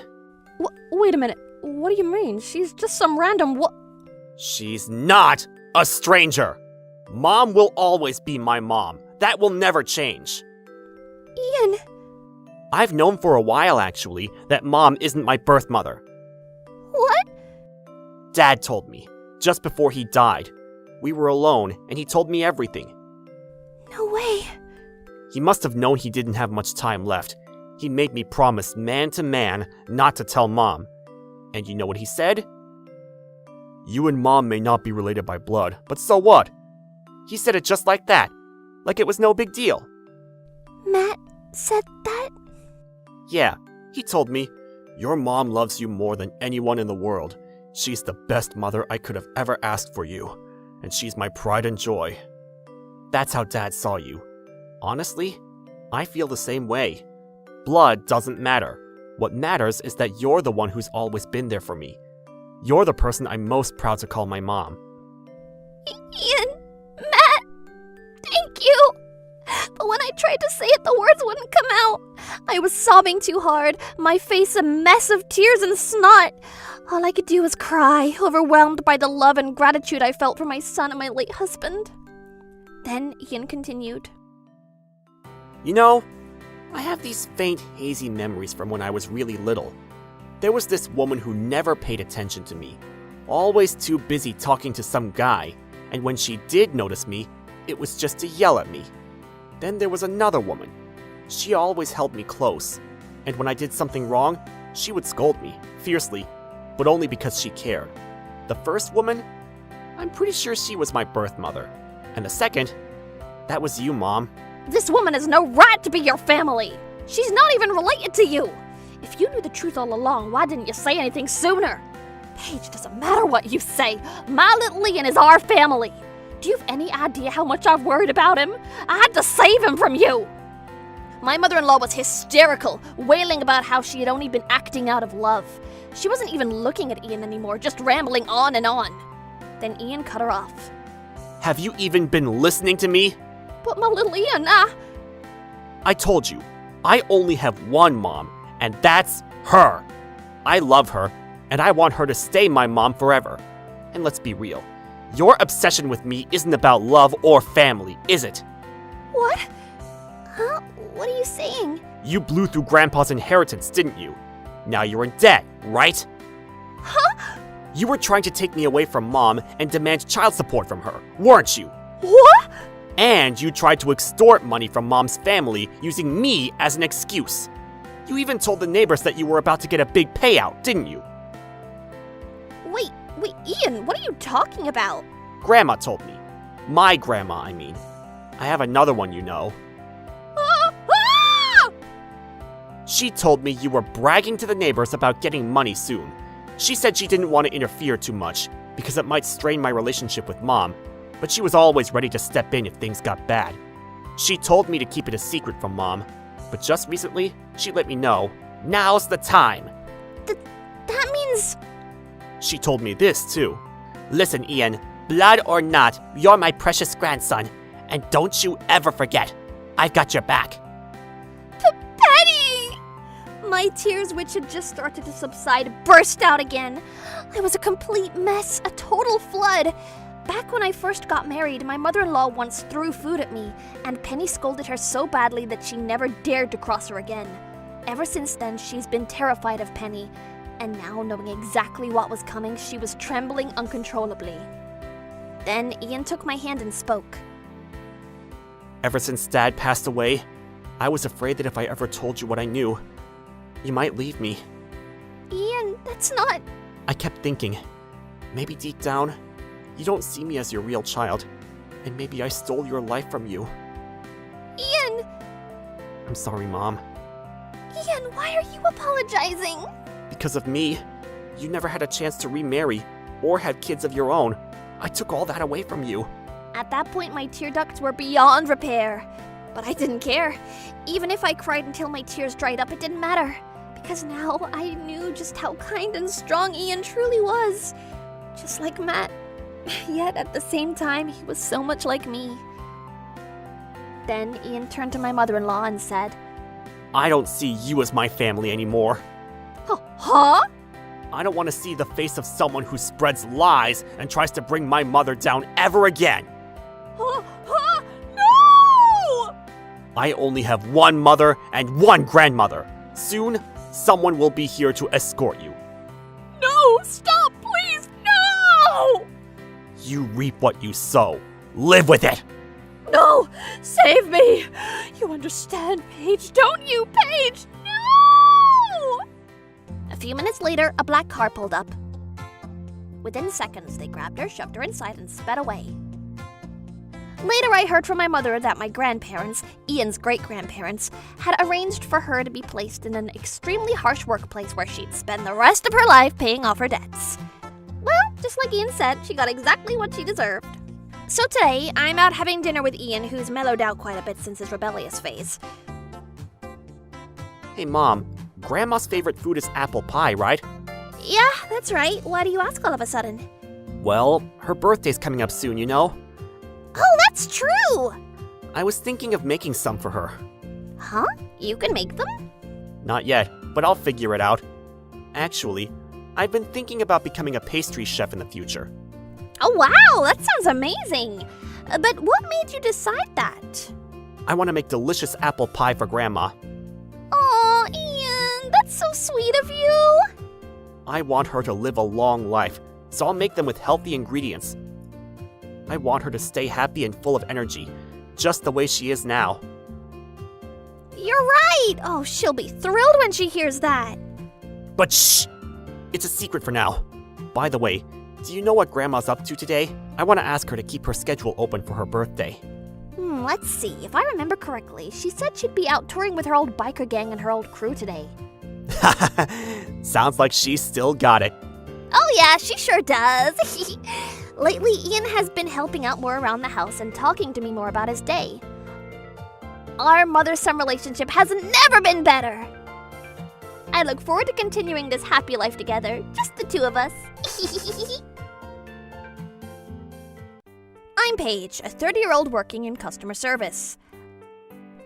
Wait a minute. What do you mean? She's just some random She's not a stranger! Mom will always be my mom. That will never change. Ian! I've known for a while, actually, that Mom isn't my birth mother. What? Dad told me, just before he died. We were alone, and he told me everything. No way. He must have known he didn't have much time left. He made me promise man to man not to tell Mom. And you know what he said? You and Mom may not be related by blood, but so what? He said it just like that. Like it was no big deal. Matt said that? Yeah, he told me, your mom loves you more than anyone in the world. She's the best mother I could have ever asked for you. And she's my pride and joy. That's how Dad saw you. Honestly, I feel the same way. Blood doesn't matter. What matters is that you're the one who's always been there for me. You're the person I'm most proud to call my mom. Ian, Matt, thank you. But when I tried to say it, the words wouldn't come out. I was sobbing too hard, my face a mess of tears and snot. All I could do was cry, overwhelmed by the love and gratitude I felt for my son and my late husband. Then Ian continued. You know, I have these faint, hazy memories from when I was really little. There was this woman who never paid attention to me, always too busy talking to some guy, and when she did notice me, it was just to yell at me. Then there was another woman. She always held me close, and when I did something wrong, she would scold me, fiercely, but only because she cared. The first woman, I'm pretty sure she was my birth mother. And the second, that was you, Mom. This woman has no right to be your family. She's not even related to you. If you knew the truth all along, why didn't you say anything sooner? Paige, doesn't matter what you say. My little Ian is our family. Do you have any idea how much I've worried about him? I had to save him from you. My mother-in-law was hysterical, wailing about how she had only been acting out of love. She wasn't even looking at Ian anymore, just rambling on and on. Then Ian cut her off. Have you even been listening to me? But my little Ian, I told you, I only have one mom, and that's her. I love her, and I want her to stay my mom forever. And let's be real, your obsession with me isn't about love or family, is it? What? Huh? What are you saying? You blew through Grandpa's inheritance, didn't you? Now you're in debt, right? Huh? You were trying to take me away from Mom and demand child support from her, weren't you? What? And you tried to extort money from Mom's family using me as an excuse. You even told the neighbors that you were about to get a big payout, didn't you? Wait, Ian, what are you talking about? Grandma told me. My grandma, I mean. I have another one, you know. She told me you were bragging to the neighbors about getting money soon. She said she didn't want to interfere too much because it might strain my relationship with Mom, but she was always ready to step in if things got bad. She told me to keep it a secret from Mom, but just recently, she let me know, now's the time. That means... She told me this, too. Listen, Ian, blood or not, you're my precious grandson, and don't you ever forget, I've got your back. Penny! My tears, which had just started to subside, burst out again. I was a complete mess, a total flood. Back when I first got married, my mother-in-law once threw food at me, and Penny scolded her so badly that she never dared to cross her again. Ever since then, she's been terrified of Penny, and now, knowing exactly what was coming, she was trembling uncontrollably. Then Ian took my hand and spoke. Ever since Dad passed away, I was afraid that if I ever told you what I knew, you might leave me. Ian, that's not... I kept thinking, maybe deep down, you don't see me as your real child, and maybe I stole your life from you. Ian! I'm sorry, Mom. Ian, why are you apologizing? Because of me, you never had a chance to remarry or had kids of your own. I took all that away from you. At that point, my tear ducts were beyond repair. But I didn't care. Even if I cried until my tears dried up, it didn't matter. Because now I knew just how kind and strong Ian truly was. Just like Matt. Yet at the same time, he was so much like me. Then Ian turned to my mother-in-law and said, I don't see you as my family anymore. Huh? I don't want to see the face of someone who spreads lies and tries to bring my mother down ever again. No! I only have one mother and one grandmother. Soon, someone will be here to escort you. No! Stop, please! No! You reap what you sow. Live with it! No! Save me! You understand, Paige, don't you, Paige? No! A few minutes later, a black car pulled up. Within seconds, they grabbed her, shoved her inside, and sped away. Later, I heard from my mother that my grandparents, Ian's great-grandparents, had arranged for her to be placed in an extremely harsh workplace where she'd spend the rest of her life paying off her debts. Well, just like Ian said, she got exactly what she deserved. So today, I'm out having dinner with Ian, who's mellowed out quite a bit since his rebellious phase. Hey, Mom, Grandma's favorite food is apple pie, right? Yeah, that's right. Why do you ask all of a sudden? Well, her birthday's coming up soon, you know? Oh, that's true! I was thinking of making some for her. Huh? You can make them? Not yet, but I'll figure it out. Actually, I've been thinking about becoming a pastry chef in the future. Oh, wow! That sounds amazing! But what made you decide that? I want to make delicious apple pie for Grandma. Aw, Ian, that's so sweet of you! I want her to live a long life, so I'll make them with healthy ingredients. I want her to stay happy and full of energy, just the way she is now. You're right! Oh, she'll be thrilled when she hears that. But shh! It's a secret for now. By the way, do you know what Grandma's up to today? I want to ask her to keep her schedule open for her birthday. Let's see. If I remember correctly, she said she'd be out touring with her old biker gang and her old crew today. Sounds like she's still got it. Oh yeah, she sure does. Lately, Ian has been helping out more around the house and talking to me more about his day. Our mother-son relationship has never been better. I look forward to continuing this happy life together, just the two of us. I'm Paige, a 30-year-old working in customer service.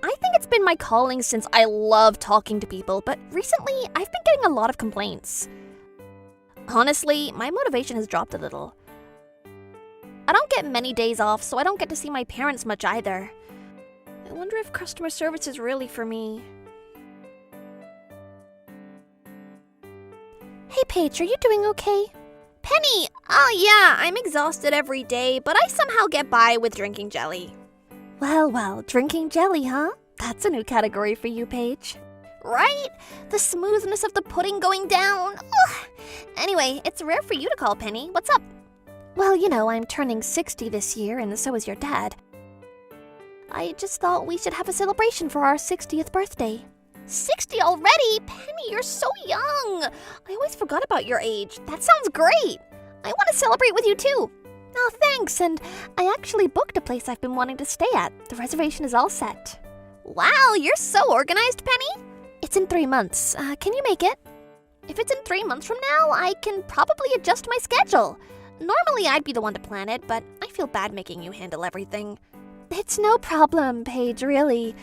I think it's been my calling since I love talking to people, but recently I've been getting a lot of complaints. Honestly, my motivation has dropped a little. I don't get many days off, so I don't get to see my parents much either. I wonder if customer service is really for me. Hey Paige, are you doing okay? Penny! Oh yeah, I'm exhausted every day, but I somehow get by with drinking jelly. Well, drinking jelly, huh? That's a new category for you, Paige. Right? The smoothness of the pudding going down. Ugh. Anyway, it's rare for you to call, Penny. What's up? Well, you know, I'm turning 60 this year, and so is your dad. I just thought we should have a celebration for our 60th birthday. 60 already? Penny, you're so young. I always forgot about your age. That sounds great. I want to celebrate with you too. Oh, thanks. And I actually booked a place I've been wanting to stay at. The reservation is all set. Wow, you're so organized, Penny. It's in 3 months. Can you make it? If it's in 3 months from now, I can probably adjust my schedule. Normally, I'd be the one to plan it, but I feel bad making you handle everything. It's no problem, Paige, really.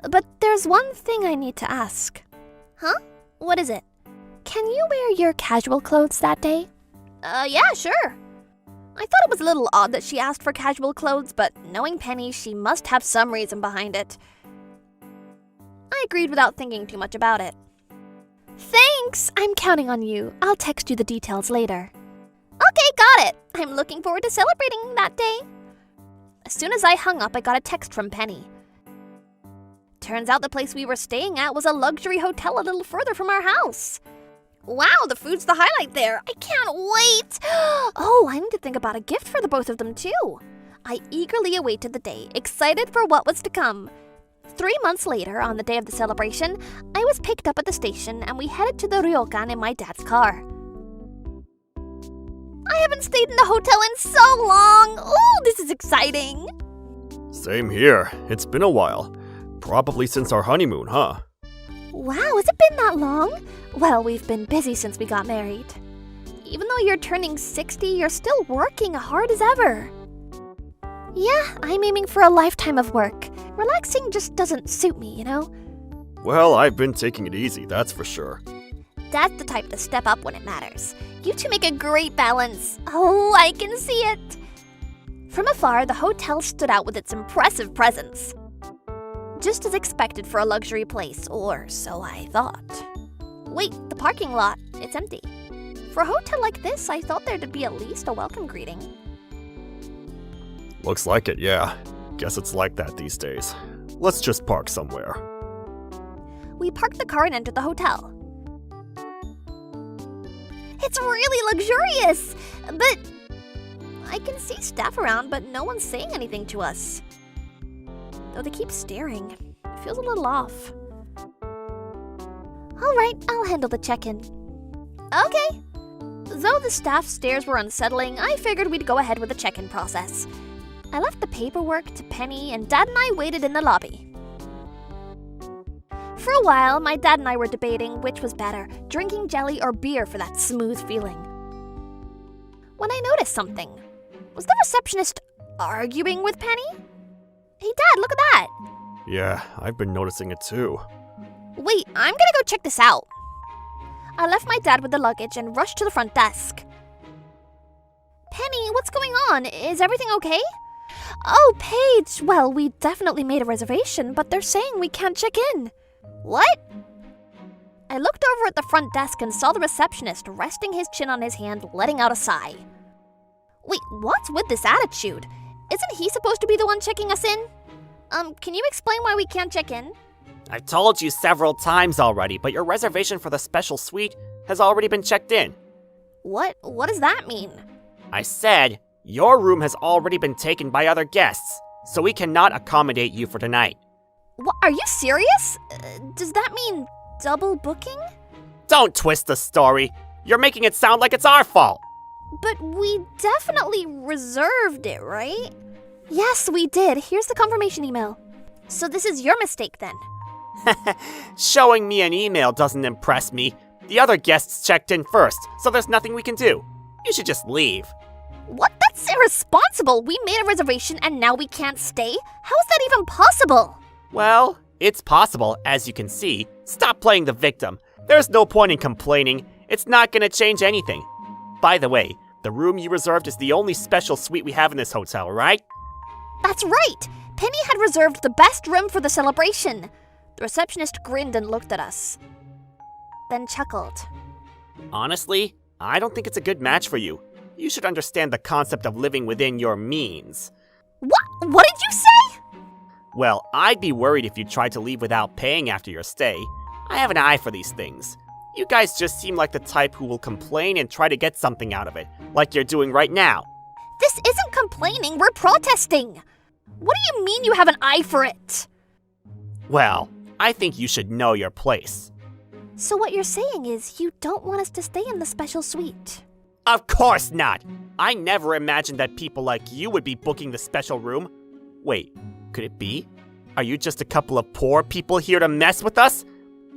But there's one thing I need to ask. Huh? What is it? Can you wear your casual clothes that day? Yeah, sure. I thought it was a little odd that she asked for casual clothes, but knowing Penny, she must have some reason behind it. I agreed without thinking too much about it. Thanks! I'm counting on you. I'll text you the details later. Okay, got it. I'm looking forward to celebrating that day. As soon as I hung up, I got a text from Penny. Turns out the place we were staying at was a luxury hotel a little further from our house. Wow, the food's the highlight there. I can't wait. Oh, I need to think about a gift for the both of them too. I eagerly awaited the day, excited for what was to come. 3 months later, on the day of the celebration, I was picked up at the station and we headed to the ryokan in my dad's car. I haven't stayed in the hotel in so long. Oh, this is exciting. Same here. It's been a while. Probably since our honeymoon, huh? Wow, has it been that long? Well, we've been busy since we got married. Even though you're turning 60, you're still working hard as ever. Yeah, I'm aiming for a lifetime of work. Relaxing just doesn't suit me, you know? Well, I've been taking it easy, that's for sure. Dad's the type to step up when it matters. You two make a great balance. Oh, I can see it. From afar, the hotel stood out with its impressive presence. Just as expected for a luxury place, or so I thought. Wait, the parking lot, it's empty. For a hotel like this, I thought there'd be at least a welcome greeting. Looks like it, yeah. Guess it's like that these days. Let's just park somewhere. We parked the car and entered the hotel. It's really luxurious, but I can see staff around, but no one's saying anything to us. Though they keep staring. It feels a little off. Alright, I'll handle the check-in. Okay. Though the staff stares were unsettling, I figured we'd go ahead with the check-in process. I left the paperwork to Penny, and Dad and I waited in the lobby. For a while, my dad and I were debating which was better, drinking jelly or beer for that smooth feeling. When I noticed something. Was the receptionist arguing with Penny? Hey Dad, look at that! Yeah, I've been noticing it too. Wait, I'm gonna go check this out. I left my dad with the luggage and rushed to the front desk. Penny, what's going on? Is everything okay? Oh, Paige, well, we definitely made a reservation, but they're saying we can't check in. What? I looked over at the front desk and saw the receptionist resting his chin on his hand, letting out a sigh. Wait, what's with this attitude? Isn't he supposed to be the one checking us in? Can you explain why we can't check in? I've told you several times already, but your reservation for the special suite has already been checked in. What does that mean? I said, your room has already been taken by other guests, so we cannot accommodate you for tonight. What, are you serious? Does that mean double booking? Don't twist the story. You're making it sound like it's our fault. But we definitely reserved it, right? Yes, we did. Here's the confirmation email. So this is your mistake then? Showing me an email doesn't impress me. The other guests checked in first, so there's nothing we can do. You should just leave. What? That's irresponsible. We made a reservation and now we can't stay? How is that even possible? Well, it's possible, as you can see. Stop playing the victim. There's no point in complaining. It's not gonna change anything. By the way, the room you reserved is the only special suite we have in this hotel, right? That's right. Penny had reserved the best room for the celebration. The receptionist grinned and looked at us, then chuckled. Honestly, I don't think it's a good match for you. You should understand the concept of living within your means. What did you say? Well, I'd be worried if you tried to leave without paying after your stay. I have an eye for these things. You guys just seem like the type who will complain and try to get something out of it, like you're doing right now. This isn't complaining, we're protesting. What do you mean you have an eye for it? Well, I think you should know your place. So what you're saying is you don't want us to stay in the special suite? Of course not! I never imagined that people like you would be booking the special room. Wait, could it be? Are you just a couple of poor people here to mess with us?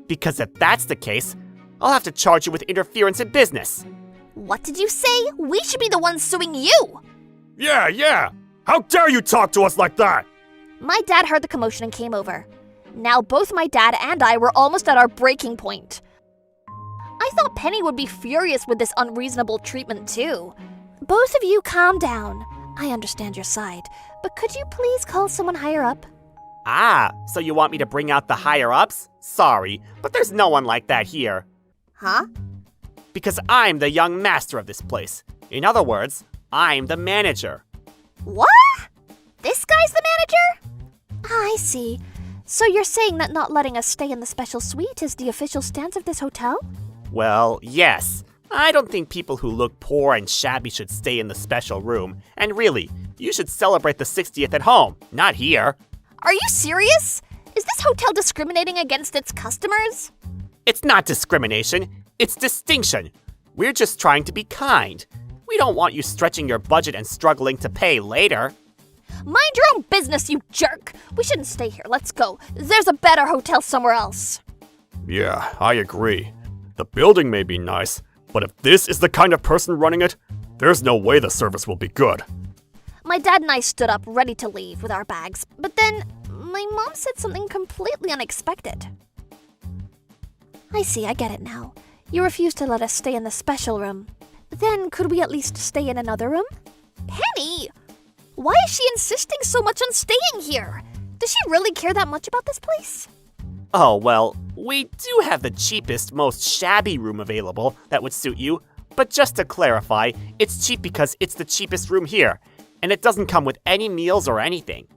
Because if that's the case, I'll have to charge you with interference in business. What did you say? We should be the ones suing you! Yeah! How dare you talk to us like that? My dad heard the commotion and came over. Now both my dad and I were almost at our breaking point. I thought Penny would be furious with this unreasonable treatment too. Both of you calm down. I understand your side, but could you please call someone higher up? Ah, so you want me to bring out the higher-ups? Sorry, but there's no one like that here. Huh? Because I'm the young master of this place. In other words, I'm the manager. What? This guy's the manager? I see. So you're saying that not letting us stay in the special suite is the official stance of this hotel? Well, yes. I don't think people who look poor and shabby should stay in the special room. And really, you should celebrate the 60th at home, not here. Are you serious? Is this hotel discriminating against its customers? It's not discrimination, it's distinction. We're just trying to be kind. We don't want you stretching your budget and struggling to pay later. Mind your own business, you jerk! We shouldn't stay here, let's go. There's a better hotel somewhere else. Yeah, I agree. The building may be nice, but if this is the kind of person running it, there's no way the service will be good. My dad and I stood up, ready to leave with our bags, but then my mom said something completely unexpected. I see, I get it now. You refuse to let us stay in the special room. Then could we at least stay in another room? Penny! Why is she insisting so much on staying here? Does she really care that much about this place? Oh, well, we do have the cheapest, most shabby room available that would suit you. But just to clarify, it's cheap because it's the cheapest room here, and it doesn't come with any meals or anything.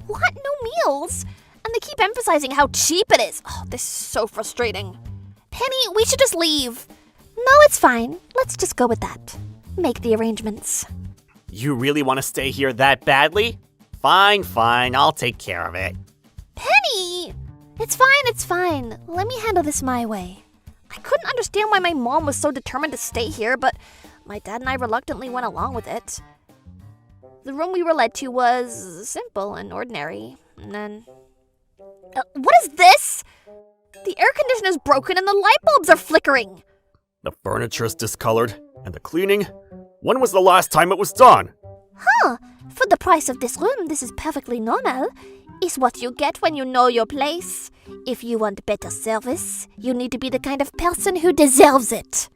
What? No meals? And they keep emphasizing how cheap it is. Oh, this is so frustrating. Penny, we should just leave. No, it's fine. Let's just go with that. Make the arrangements. You really want to stay here that badly? Fine, I'll take care of it. Penny! It's fine. Let me handle this my way. I couldn't understand why my mom was so determined to stay here, but my dad and I reluctantly went along with it. The room we were led to was simple and ordinary, and then... what is this? The air conditioner's broken and the light bulbs are flickering. The furniture's discolored, and the cleaning? When was the last time it was done? Huh, for the price of this room, this is perfectly normal. It's what you get when you know your place. If you want better service, you need to be the kind of person who deserves it.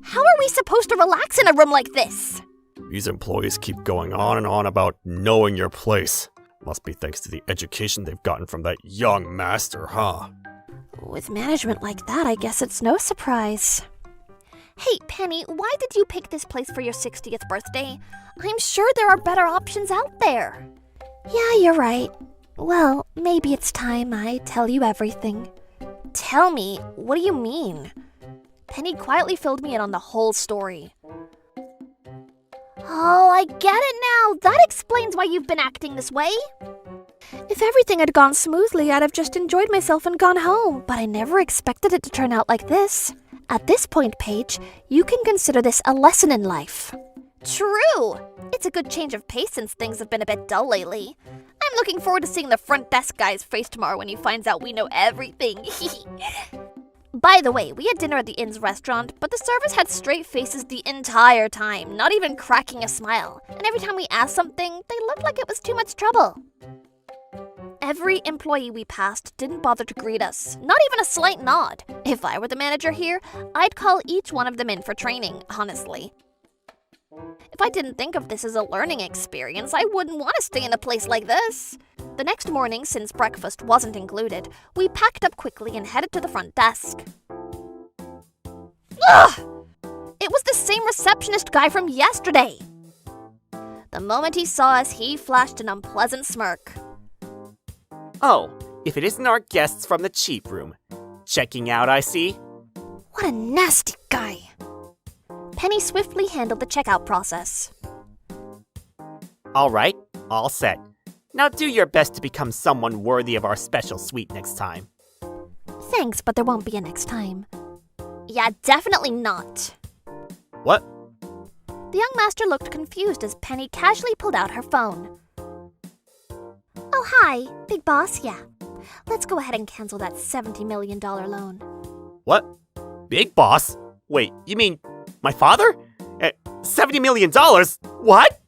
How are we supposed to relax in a room like this? These employees keep going on and on about knowing your place. Must be thanks to the education they've gotten from that young master, huh? With management like that, I guess it's no surprise. Hey, Penny, why did you pick this place for your 60th birthday? I'm sure there are better options out there. Yeah, you're right. Well, maybe it's time I tell you everything. Tell me, what do you mean? Penny quietly filled me in on the whole story. Oh, I get it now. That explains why you've been acting this way. If everything had gone smoothly, I'd have just enjoyed myself and gone home, but I never expected it to turn out like this. At this point, Paige, you can consider this a lesson in life. True! It's a good change of pace since things have been a bit dull lately. I'm I'm looking forward to seeing the front desk guy's face tomorrow when he finds out we know everything. By the way, we had dinner at the inn's restaurant, but the servers had straight faces the entire time, not even cracking a smile. And every time we asked something, they looked like it was too much trouble. Every employee we passed didn't bother to greet us, not even a slight nod. If I were the manager here, I'd call each one of them in for training, honestly. If I didn't think of this as a learning experience, I wouldn't want to stay in a place like this. The next morning, since breakfast wasn't included, we packed up quickly and headed to the front desk. Ugh! It was the same receptionist guy from yesterday. The moment he saw us, he flashed an unpleasant smirk. Oh, if it isn't our guests from the cheap room. Checking out, I see. What a nasty guy. Penny swiftly handled the checkout process. All right, all set. Now do your best to become someone worthy of our special suite next time. Thanks, but there won't be a next time. Yeah, definitely not. What? The young master looked confused as Penny casually pulled out her phone. Oh, hi, Big Boss, yeah. Let's go ahead and cancel that $70 million loan. What? Big Boss? Wait, you mean my father? $70 million? What?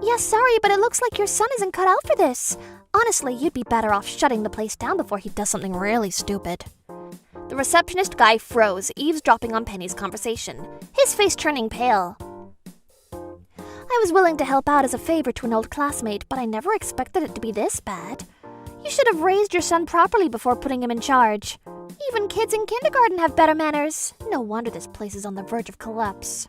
Yeah, sorry, but it looks like your son isn't cut out for this. Honestly, you'd be better off shutting the place down before he does something really stupid. The receptionist guy froze, eavesdropping on Penny's conversation, his face turning pale. I was willing to help out as a favor to an old classmate, but I never expected it to be this bad. You should have raised your son properly before putting him in charge. Even kids in kindergarten have better manners. No wonder this place is on the verge of collapse.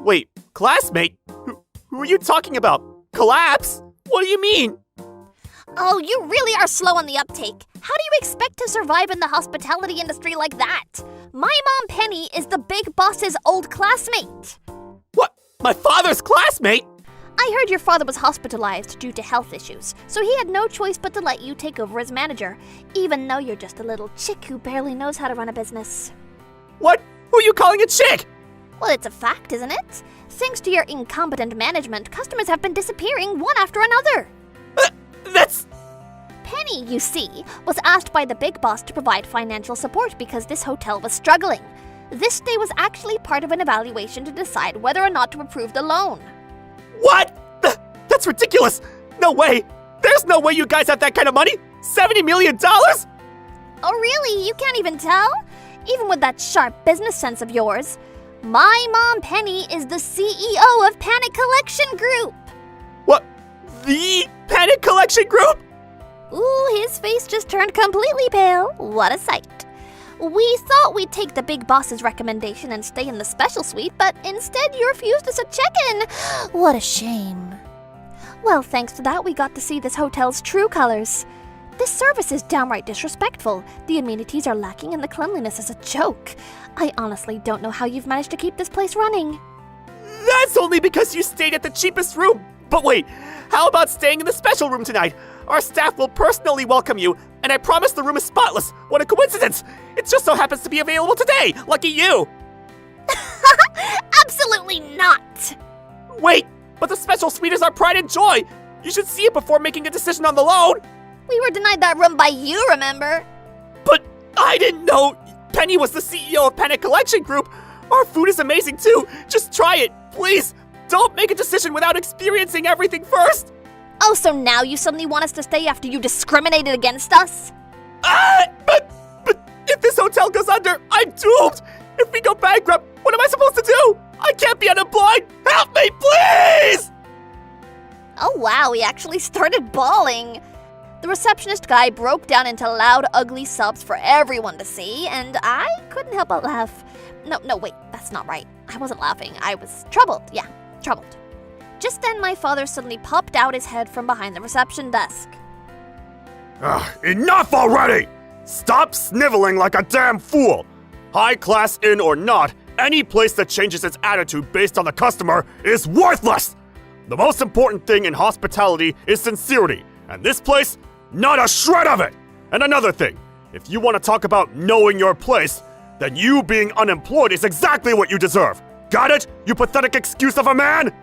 Wait, classmate? Who are you talking about? Collapse? What do you mean? Oh, you really are slow on the uptake. How do you expect to survive in the hospitality industry like that? My mom, Penny, is the big boss's old classmate. What? My father's classmate? I heard your father was hospitalized due to health issues, so he had no choice but to let you take over as manager, even though you're just a little chick who barely knows how to run a business. What? Who are you calling a chick? Well, it's a fact, isn't it? Thanks to your incompetent management, customers have been disappearing one after another. That's... Penny, you see, was asked by the big boss to provide financial support because this hotel was struggling. This day was actually part of an evaluation to decide whether or not to approve the loan. What? That's ridiculous! No way! There's no way you guys have that kind of money! $70 million?! Oh, really? You can't even tell? Even with that sharp business sense of yours. My mom, Penny, is the CEO of Panic Collection Group. What? The Panic Collection Group? Ooh, his face just turned completely pale. What a sight. We thought we'd take the big boss's recommendation and stay in the special suite, but instead you refused us a check-in. What a shame. Well, thanks to that, we got to see this hotel's true colors. This service is downright disrespectful. The amenities are lacking and the cleanliness is a joke. I honestly don't know how you've managed to keep this place running. That's only because you stayed at the cheapest room. But wait, how about staying in the special room tonight? Our staff will personally welcome you, and I promise the room is spotless. What a coincidence! It just so happens to be available today. Lucky you! Absolutely not! Wait, but the special suite is our pride and joy. You should see it before making a decision on the loan. We were denied that room by you, remember? But I didn't know Penny was the CEO of Panic Collection Group. Our food is amazing too. Just try it, please. Don't make a decision without experiencing everything first. Oh, so now you suddenly want us to stay after you discriminated against us? But if this hotel goes under, I'm doomed. If we go bankrupt, what am I supposed to do? I can't be unemployed. Help me, please! Oh wow, he actually started bawling. The receptionist guy broke down into loud, ugly sobs for everyone to see, and I couldn't help but laugh. No, wait, that's not right. I wasn't laughing. I was troubled. Yeah, troubled. Just then, my father suddenly popped out his head from behind the reception desk. Enough already! Stop sniveling like a damn fool! High class inn or not, any place that changes its attitude based on the customer is worthless! The most important thing in hospitality is sincerity, and this place, not a shred of it! And another thing, if you want to talk about knowing your place, then you being unemployed is exactly what you deserve! Got it, you pathetic excuse of a man?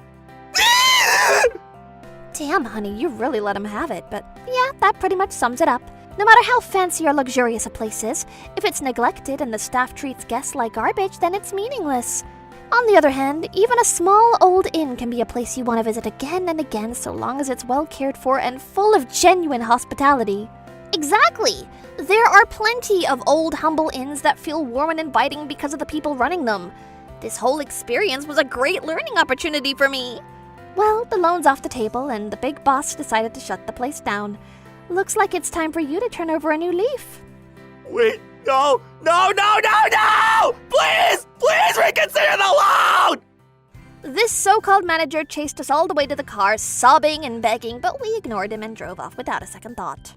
Damn, honey, you really let him have it, but yeah, that pretty much sums it up. No matter how fancy or luxurious a place is, if it's neglected and the staff treats guests like garbage, then it's meaningless. On the other hand, even a small old inn can be a place you want to visit again and again so long as it's well cared for and full of genuine hospitality. Exactly! There are plenty of old humble inns that feel warm and inviting because of the people running them. This whole experience was a great learning opportunity for me. Well, the loan's off the table and the big boss decided to shut the place down. Looks like it's time for you to turn over a new leaf. Wait, no! Please reconsider the loan! This so-called manager chased us all the way to the car, sobbing and begging, but we ignored him and drove off without a second thought.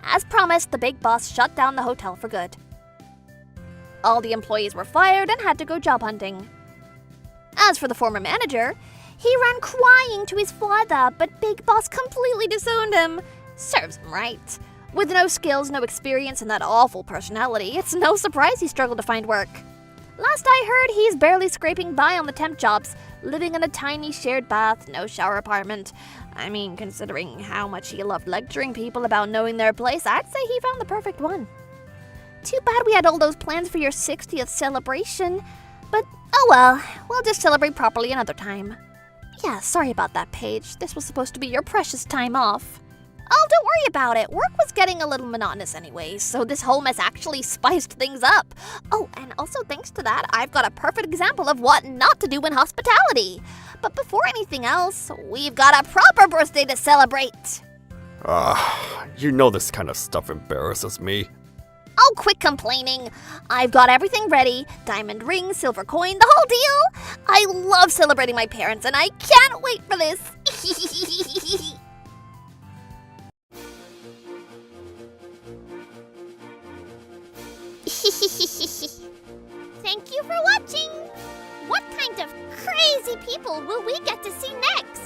As promised, the big boss shut down the hotel for good. All the employees were fired and had to go job hunting. As for the former manager, he ran crying to his father, but Big Boss completely disowned him. Serves him right. With no skills, no experience, and that awful personality, it's no surprise he struggled to find work. Last I heard, he's barely scraping by on the temp jobs, living in a tiny shared bath, no shower apartment. I mean, considering how much he loved lecturing people about knowing their place, I'd say he found the perfect one. Too bad we had all those plans for your 60th celebration, but oh well, we'll just celebrate properly another time. Yeah, sorry about that, Paige. This was supposed to be your precious time off. Oh, don't worry about it. Work was getting a little monotonous anyway, so this whole mess actually spiced things up. Oh, and also thanks to that, I've got a perfect example of what not to do in hospitality. But before anything else, we've got a proper birthday to celebrate. You know this kind of stuff embarrasses me. Oh, quit complaining. I've got everything ready. Diamond ring, silver coin, the whole deal. I love celebrating my parents, and I can't wait for this. Thank you for watching! What kind of crazy people will we get to see next?